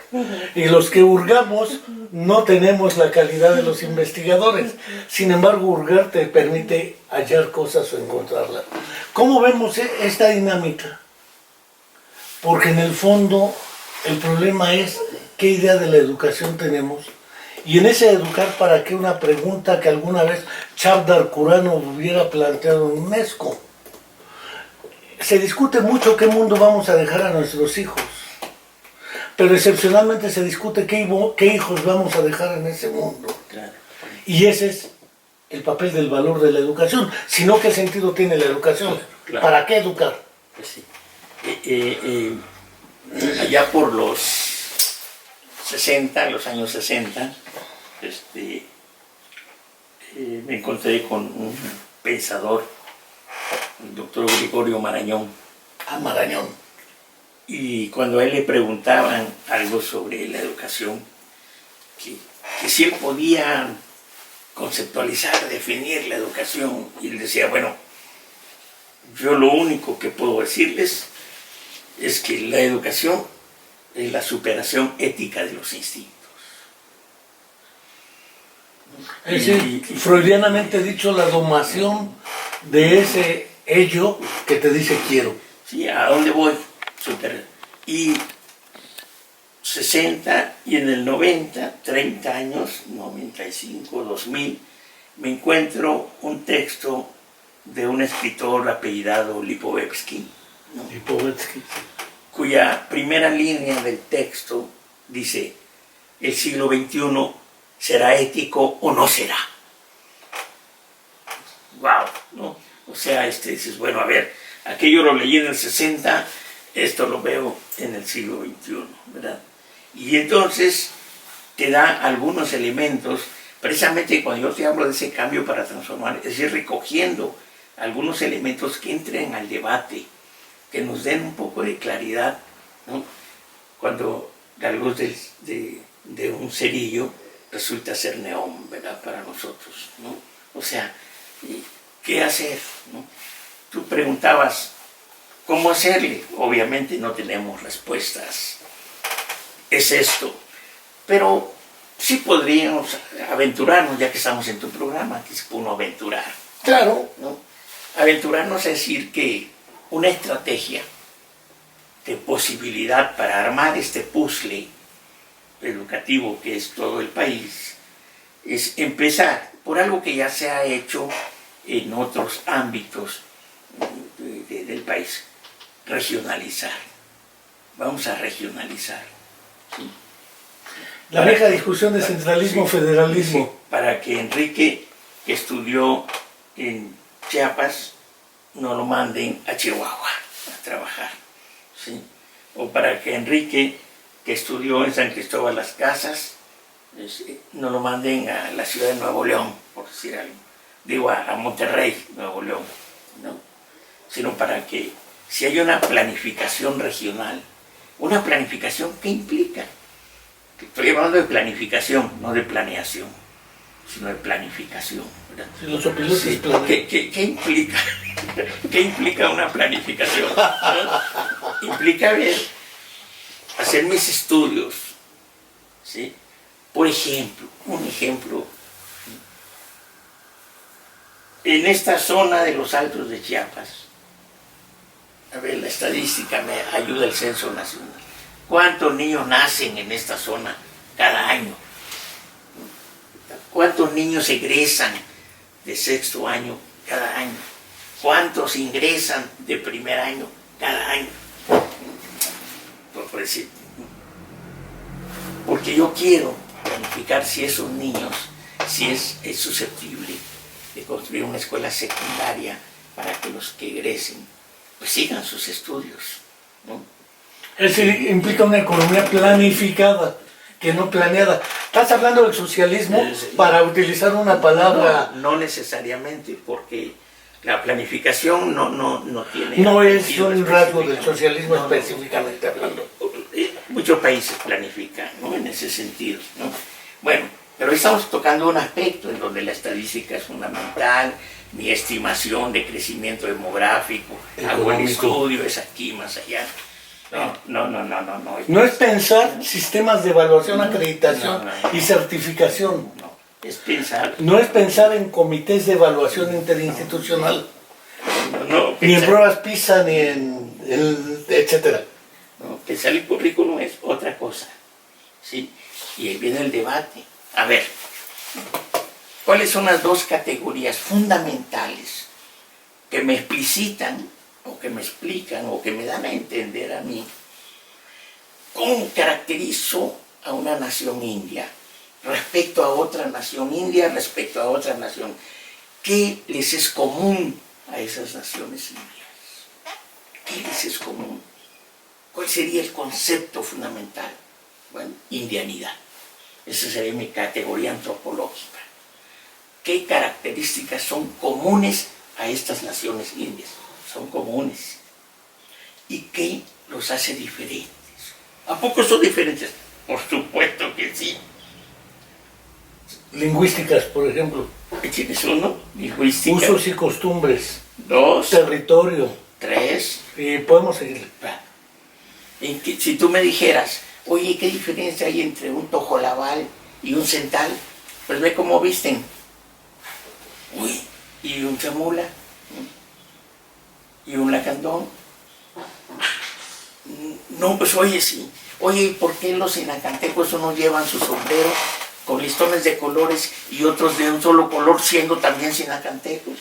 Y los que hurgamos no tenemos la calidad de los investigadores. Sin embargo, hurgar te permite hallar cosas o encontrarlas. ¿Cómo vemos esta dinámica? Porque en el fondo el problema es qué idea de la educación tenemos. Y en ese educar para qué, una pregunta que alguna vez Chavdar Kurano hubiera planteado en UNESCO. Se discute mucho qué mundo vamos a dejar a nuestros hijos, pero excepcionalmente se discute qué hijos vamos a dejar en ese mundo.
Claro.
Y ese es el papel del valor de la educación, sino qué sentido tiene la educación.
Claro.
¿Para qué educar?
Pues sí. Allá por los 60, los años 60, me encontré con un pensador, el doctor Gregorio Marañón.
Ah, Marañón.
Y cuando a él le preguntaban algo sobre la educación, que si él podía conceptualizar, definir la educación, y él decía, bueno, yo lo único que puedo decirles es que la educación es la superación ética de los instintos.
Es decir, freudianamente dicho, la domación de ese ello que te dice quiero.
Sí, ¿a dónde voy? Súper. Y 60 y en el 90, 30 años, 95, 2000, me encuentro un texto de un escritor apellidado Lipovetsky, ¿no?
Lipovetsky.
Cuya primera línea del texto dice: el siglo XXI será ético o no será. ¡Wow! ¿No? O sea, dices, bueno, a ver, aquello lo leí en el 60, esto lo veo en el siglo XXI, ¿verdad? Y entonces te da algunos elementos, precisamente cuando yo te hablo de ese cambio para transformar, es decir, recogiendo algunos elementos que entren al debate, que nos den un poco de claridad, ¿no? Cuando la luz de un cerillo resulta ser neón, ¿verdad? Para nosotros, ¿no? O sea, ¿qué hacer? ¿No? Tú preguntabas, ¿cómo hacerle? Obviamente no tenemos respuestas. Es esto. Pero sí podríamos aventurarnos, ya que estamos en tu programa, que es uno aventurar.
Claro.
¿No? Aventurarnos a decir que una estrategia de posibilidad para armar este puzzle educativo que es todo el país es empezar por algo que ya se ha hecho en otros ámbitos del país: regionalizar. Vamos a regionalizar, ¿sí?
La vieja discusión de centralismo-federalismo.
Sí, para que Enrique, que estudió en Chiapas, no lo manden a Chihuahua a trabajar, ¿sí? O para que Enrique, que estudió en San Cristóbal Las Casas, no lo manden a la ciudad de Nuevo León, por decir algo. Digo, a Monterrey, Nuevo León, ¿no? Sino para que, si hay una planificación regional, una planificación que implica, estoy hablando de planificación, no de planeación, sino de planificación, ¿verdad?
Si los opilotes
Sí,
planean.
¿qué implica? ¿Qué implica una planificación? ¿No? Implica hacer mis estudios, ¿sí? Por ejemplo, un ejemplo, en esta zona de los Altos de Chiapas, a ver, la estadística me ayuda el Censo Nacional. ¿Cuántos niños nacen en esta zona cada año? ¿Cuántos niños egresan de sexto año cada año? ¿Cuántos ingresan de primer año cada año? Por decir, porque yo quiero planificar si esos niños, si es susceptible de construir una escuela secundaria para que los que egresen pues sigan sus estudios, ¿no?
Es decir, implica una economía planificada, que no planeada. Estás hablando del socialismo para utilizar una palabra...
No necesariamente, porque la planificación no tiene...
No es un rasgo del socialismo específicamente hablando.
Muchos países planifican, ¿no? En ese sentido, ¿no? Bueno, pero estamos tocando un aspecto en donde la estadística es fundamental, mi estimación de crecimiento demográfico, hago el estudio, es aquí, más allá. No.
No es pensar sistemas de evaluación, acreditación y certificación.
No, es pensar...
No es pensar en comités de evaluación interinstitucional, ni en
pensar,
pruebas PISA, ni en etcétera.
no, pensar el currículum es otra cosa, ¿sí? Y ahí viene el debate. A ver, ¿cuáles son las dos categorías fundamentales que me explicitan, o que me explican, o que me dan a entender a mí cómo caracterizo a una nación india respecto a otra nación india, respecto a otra nación? ¿Qué les es común a esas naciones indias? ¿Qué les es común? ¿Cuál sería el concepto fundamental? Bueno, indianidad. Esa sería mi categoría antropológica. ¿Qué características son comunes a estas naciones indias? Son comunes. ¿Y qué los hace diferentes? ¿A poco son diferentes? Por supuesto que sí.
Lingüísticas, por ejemplo.
¿Tienes uno? Lingüística.
Usos y costumbres.
2,
Territorio.
3.
Y podemos seguir.
Si tú me dijeras, oye, ¿qué diferencia hay entre un tojolabal y un central? pues ve cómo visten. Uy, y un chamula, y un lacandón. No, pues oye, sí. Oye, ¿y por qué los sinacantecos unos llevan su sombrero con listones de colores y otros de un solo color, siendo también sinacantecos?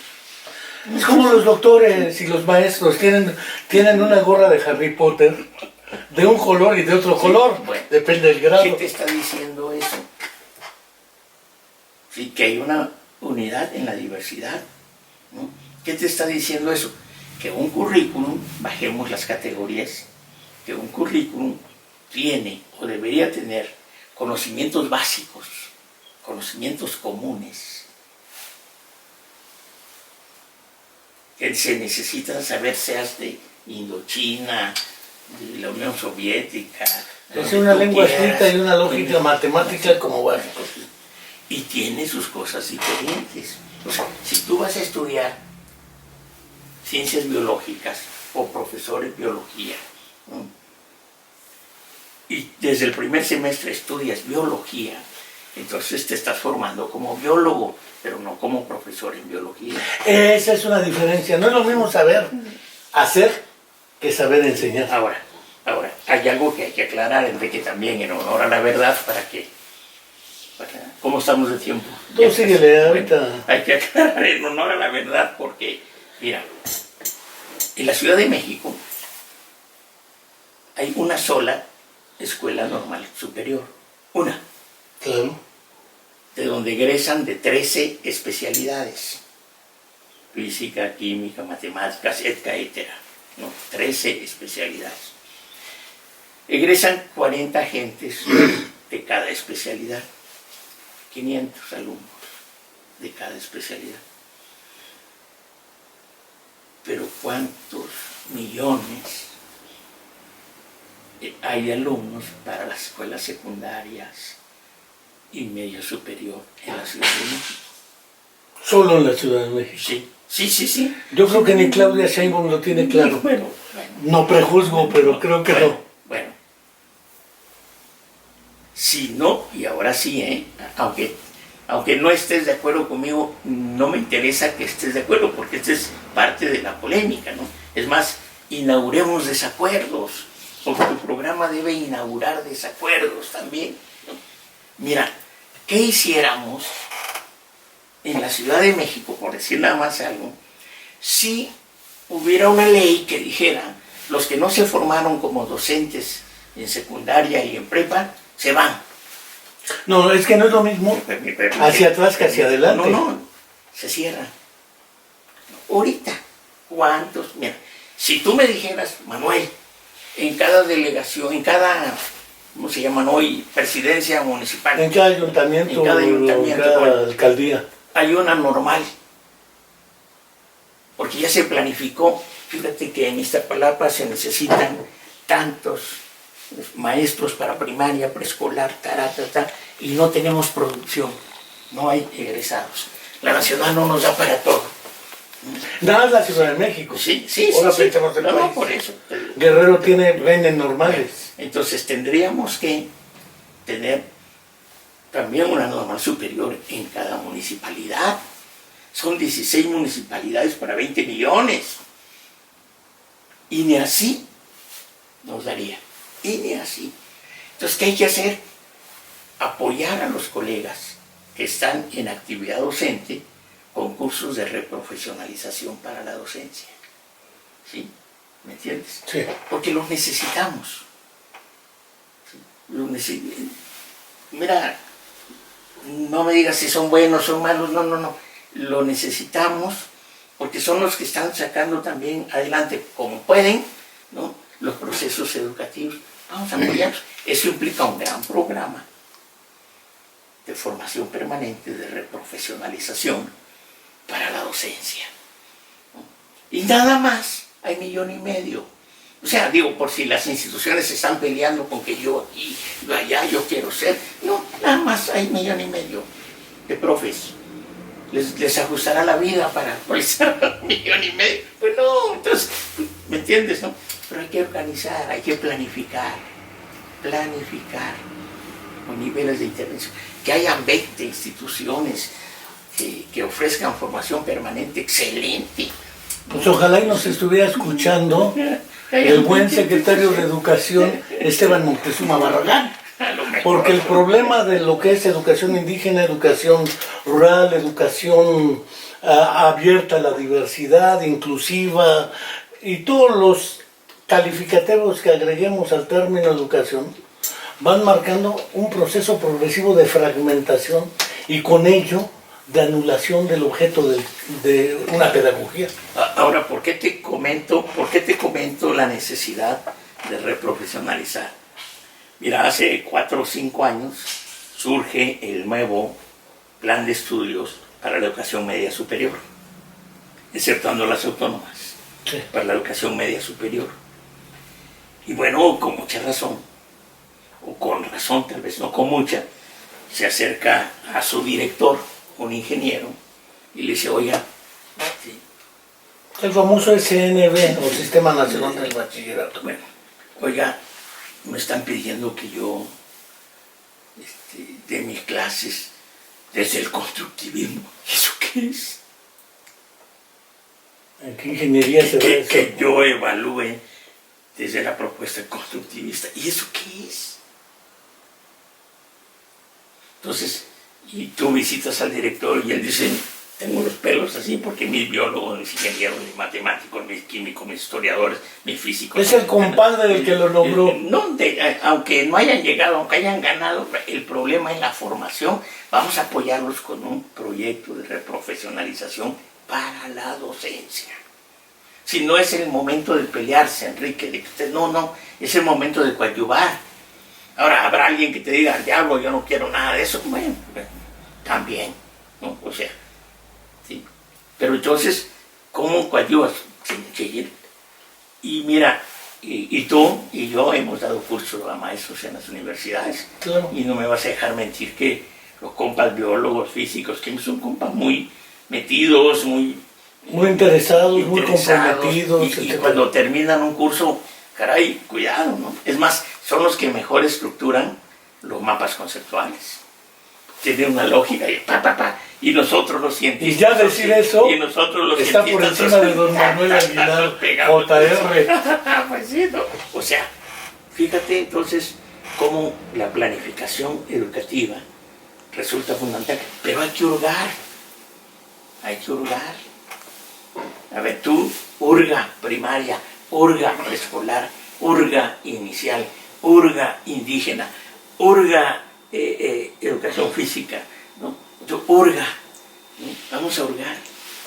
Es como los doctores y los maestros tienen una gorra de Harry Potter de un color y de otro color,
bueno,
depende del grado.
¿Qué te está diciendo eso? Sí, que hay una unidad en la diversidad, ¿no? ¿Qué te está diciendo eso? Que un currículum, bajemos las categorías, que un currículum tiene o debería tener conocimientos básicos, conocimientos comunes, que se necesitan saber, seas de Indochina, de la Unión Soviética.
Es una lengua escrita y una lógica matemática como básico.
Y tiene sus cosas diferentes. O sea, si tú vas a estudiar ciencias biológicas o profesor en biología, ¿no? Y desde el primer semestre estudias biología, entonces te estás formando como biólogo, pero no como profesor en biología.
Esa es una diferencia. No es lo mismo saber hacer que saber enseñar.
Ahora, hay algo que hay que aclarar, Enrique, también en honor a la verdad, ¿cómo estamos de tiempo?
Tú síguele ahorita.
Hay que aclarar en honor a la verdad porque, mira, en la Ciudad de México hay una sola escuela normal superior, una,
Claro.
de donde egresan de 13 especialidades, física, química, matemáticas, etcétera, ¿no? 13 especialidades. Egresan 40 gentes de cada especialidad, 500 alumnos de cada especialidad. Pero ¿cuántos millones hay de alumnos para las escuelas secundarias y medio superior en la Ciudad de México?
Solo en la Ciudad de México.
Sí.
Yo creo que ni Claudia Sheinbaum lo tiene claro.
Bueno.
No prejuzgo, pero creo que no.
Bueno. Si no, y ahora sí, aunque no estés de acuerdo conmigo, no me interesa que estés de acuerdo, porque esta es parte de la polémica, ¿no? Es más, inauguremos desacuerdos, porque tu programa debe inaugurar desacuerdos también, ¿no? Mira, ¿qué hiciéramos en la Ciudad de México, por decir nada más algo, si hubiera una ley que dijera, los que no se formaron como docentes en secundaria y en prepa, se van?
No, es que no es lo mismo hacia atrás que hacia adelante.
No, se cierra. Ahorita, ¿cuántos? Mira, si tú me dijeras, Manuel, en cada delegación, en cada, ¿cómo se llaman hoy? Presidencia municipal.
En cada ayuntamiento, en cada
bueno,
alcaldía.
Hay una normal. Porque ya se planificó. Fíjate que en Iztapalapa se necesitan tantos maestros para primaria, preescolar, y no tenemos producción, no hay egresados. La nacional no nos da para todo.
Nada es la Ciudad de México.
Sí.
Ahora pensemos en el país.
Por eso.
Guerrero tiene venes normales.
Entonces tendríamos que tener también una normal superior en cada municipalidad. Son 16 municipalidades para 20 millones. Y ni así nos daría. Y ni así. Entonces, ¿qué hay que hacer? Apoyar a los colegas que están en actividad docente con cursos de reprofesionalización para la docencia. ¿Sí? ¿Me entiendes?
Sí.
Porque los necesitamos. ¿Sí? Mira, no me digas si son buenos, son malos, no. Lo necesitamos porque son los que están sacando también adelante, como pueden, ¿no?, los procesos educativos. Vamos a apoyarlos. Eso implica un gran programa de formación permanente, de reprofesionalización para la docencia, ¿no? Y nada más, hay 1,5 millones. O sea, digo, por si las instituciones se están peleando con que yo aquí, yo allá, yo quiero ser. No, nada más hay 1,5 millones de profes. Les ajustará la vida para actualizar 1,5 millones. Pues no, entonces, ¿me entiendes, no? Pero hay que organizar, hay que planificar, los niveles de intervención, que hayan 20 instituciones que ofrezcan formación permanente excelente.
Pues ojalá y nos estuviera escuchando el buen secretario de Educación, Esteban Moctezuma Barragán. Porque el problema de lo que es educación indígena, educación rural, educación abierta a la diversidad, inclusiva, y todos los calificativos que agreguemos al término educación, van marcando un proceso progresivo de fragmentación y con ello de anulación del objeto de una pedagogía.
Ahora, ¿por qué te comento la necesidad de reprofesionalizar? Mira, hace 4 o 5 años surge el nuevo plan de estudios para la educación media superior, exceptuando las autónomas,
Sí.
para la educación media superior. Y bueno, con mucha razón, o con razón, tal vez no con mucha, se acerca a su director, un ingeniero, y le dice, oiga, sí,
El famoso SNB, o Sistema Nacional del Bachillerato.
bueno, oiga, me están pidiendo que yo dé mis clases desde el constructivismo. ¿Eso qué es?
¿En qué ingeniería se ve eso?
Que yo evalúe desde la propuesta constructivista. ¿Y eso qué es? Entonces, y tú visitas al director y él dice, tengo los pelos así porque mis biólogos, mis ingenieros, mis matemáticos, mis químicos, mis historiadores, mis físicos...
Es el compadre del que lo nombró.
No, aunque no hayan llegado, aunque hayan ganado, el problema es la formación. Vamos a apoyarlos con un proyecto de reprofesionalización para la docencia. Si no es el momento de pelearse, Enrique, de que usted, no, es el momento de coadyuvar. Ahora, habrá alguien que te diga, al diablo, yo no quiero nada de eso. Bueno, también, ¿no? O sea, sí. Pero entonces, ¿cómo coadyuvas? Y mira, y tú y yo hemos dado cursos a maestros en las universidades.
Claro.
Y no me vas a dejar mentir que los compas biólogos, físicos, que son compas muy metidos, muy
interesados, muy comprometidos.
Y cuando terminan un curso, caray, cuidado, ¿no? Es más, son los que mejor estructuran los mapas conceptuales. Tienen una lógica y nosotros los científicos...
Y ya decir eso
y nosotros los
está por encima de don Manuel Aguilar, JR.
Pues sí, ¿no? O sea, fíjate entonces cómo la planificación educativa resulta fundamental, pero hay que hurgar. A ver, tú, hurga primaria, hurga preescolar, hurga inicial, hurga indígena, hurga educación física, ¿no? Tú, hurga, ¿no? Vamos a hurgar,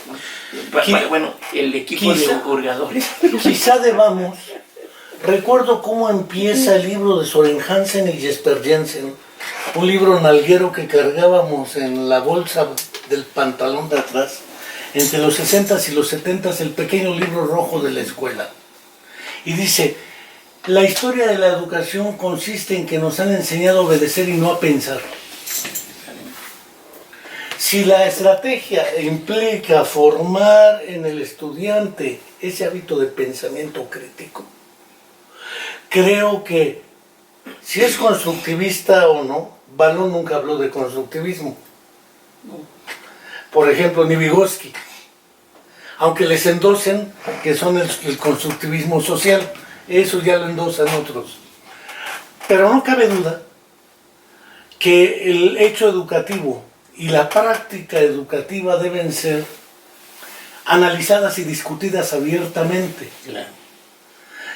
¿no? Bueno, el equipo de hurgadores.
Quizá debamos. Recuerdo cómo empieza el libro de Soren Hansen y Jesper Jensen, un libro nalguero que cargábamos en la bolsa del pantalón de atrás, entre los 60s y los 70s, el pequeño libro rojo de la escuela. Y dice, la historia de la educación consiste en que nos han enseñado a obedecer y no a pensar. Si la estrategia implica formar en el estudiante ese hábito de pensamiento crítico, creo que, si es constructivista o no, Balón nunca habló de constructivismo. Por ejemplo, ni Vygotsky, aunque les endosen que son el constructivismo social, eso ya lo endosan otros. Pero no cabe duda que el hecho educativo y la práctica educativa deben ser analizadas y discutidas abiertamente,
Claro.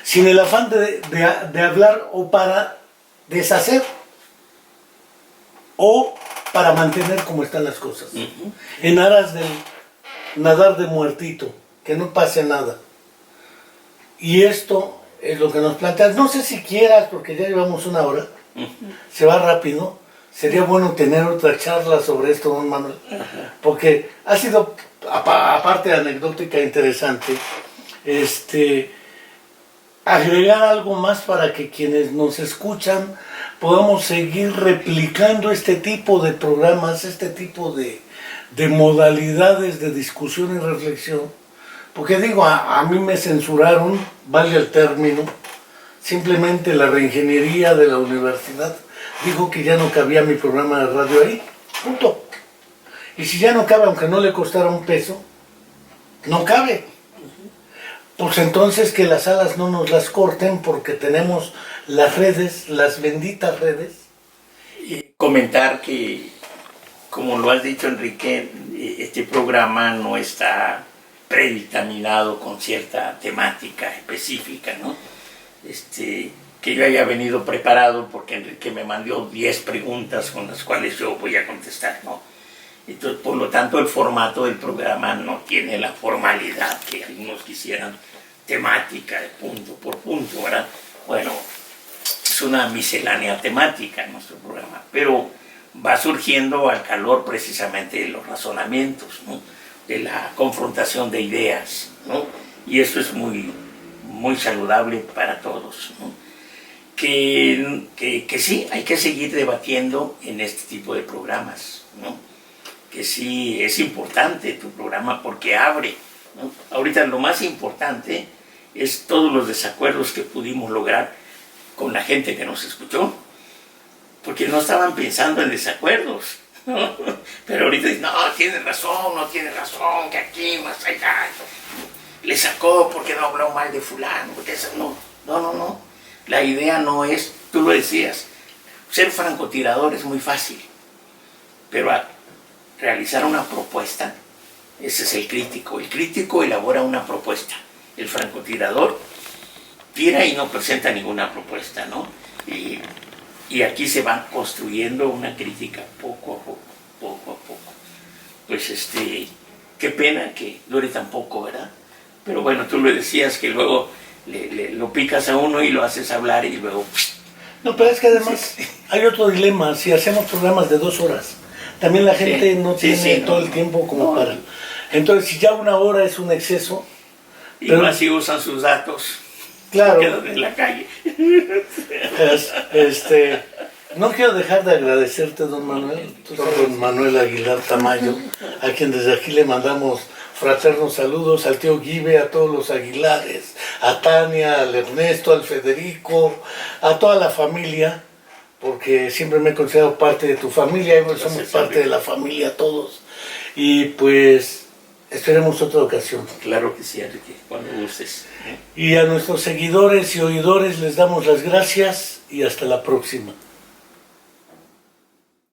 sin el afán de hablar o para deshacer o para mantener como están las cosas, en aras del nadar de muertito, que no pase nada. Y esto es lo que nos plantea. No sé si quieras, porque ya llevamos 1 hora, se va rápido. Sería bueno tener otra charla sobre esto, don Manuel, porque ha sido, aparte anecdótica, interesante, agregar algo más para que quienes nos escuchan podamos seguir replicando este tipo de programas, este tipo de modalidades de discusión y reflexión. Porque digo, a mí me censuraron, vale el término, Simplemente la reingeniería de la universidad dijo que ya no cabía mi programa de radio ahí. Punto. Y si ya no cabe, aunque no le costara un peso, no cabe. Pues entonces que las alas no nos las corten porque tenemos las redes, las benditas redes.
Y comentar que, como lo has dicho, Enrique, este programa no está predictaminado con cierta temática específica, ¿no? Que yo haya venido preparado porque Enrique me mandó 10 preguntas con las cuales yo voy a contestar, ¿no? Entonces, por lo tanto, el formato del programa no tiene la formalidad que algunos quisieran, temática de punto por punto, ¿verdad? Bueno, es una miscelánea temática en nuestro programa, pero va surgiendo al calor precisamente de los razonamientos, ¿no? De la confrontación de ideas, ¿no? Y eso es muy, muy saludable para todos, ¿no? Que sí, hay que seguir debatiendo en este tipo de programas, ¿no? Que sí, es importante tu programa porque abre, ¿no? Ahorita lo más importante es todos los desacuerdos que pudimos lograr con la gente que nos escuchó, porque no estaban pensando en desacuerdos, ¿no? Pero ahorita dicen, no, tiene razón, no tiene razón, que aquí, más allá, le sacó porque no habló mal de fulano, porque eso no. La idea no es, tú lo decías, ser francotirador es muy fácil, pero realizar una propuesta, ese es el crítico. El crítico elabora una propuesta, el francotirador tira y no presenta ninguna propuesta, ¿no? Y aquí se va construyendo una crítica poco a poco. Pues qué pena que dure tan poco, ¿verdad? Pero bueno, tú lo decías que luego lo picas a uno y lo haces hablar y luego...
No, pero es que además hay otro dilema. Si hacemos programas de 2 horas, también la gente no tiene todo el tiempo como para... Entonces, si ya 1 hora es un exceso...
Y pero, más si usan sus datos.
Claro.
Quedan en la calle.
No quiero dejar de agradecerte, don Manuel, don Manuel Aguilar Tamayo, a quien desde aquí le mandamos fraternos saludos, al tío Guibe, a todos los Aguilares, a Tania, al Ernesto, al Federico, a toda la familia, porque siempre me he considerado parte de tu familia, y somos parte de la familia todos. Y pues esperemos otra ocasión.
Claro que sí, Enrique, cuando gustes.
Y a nuestros seguidores y oidores les damos las gracias y hasta la próxima.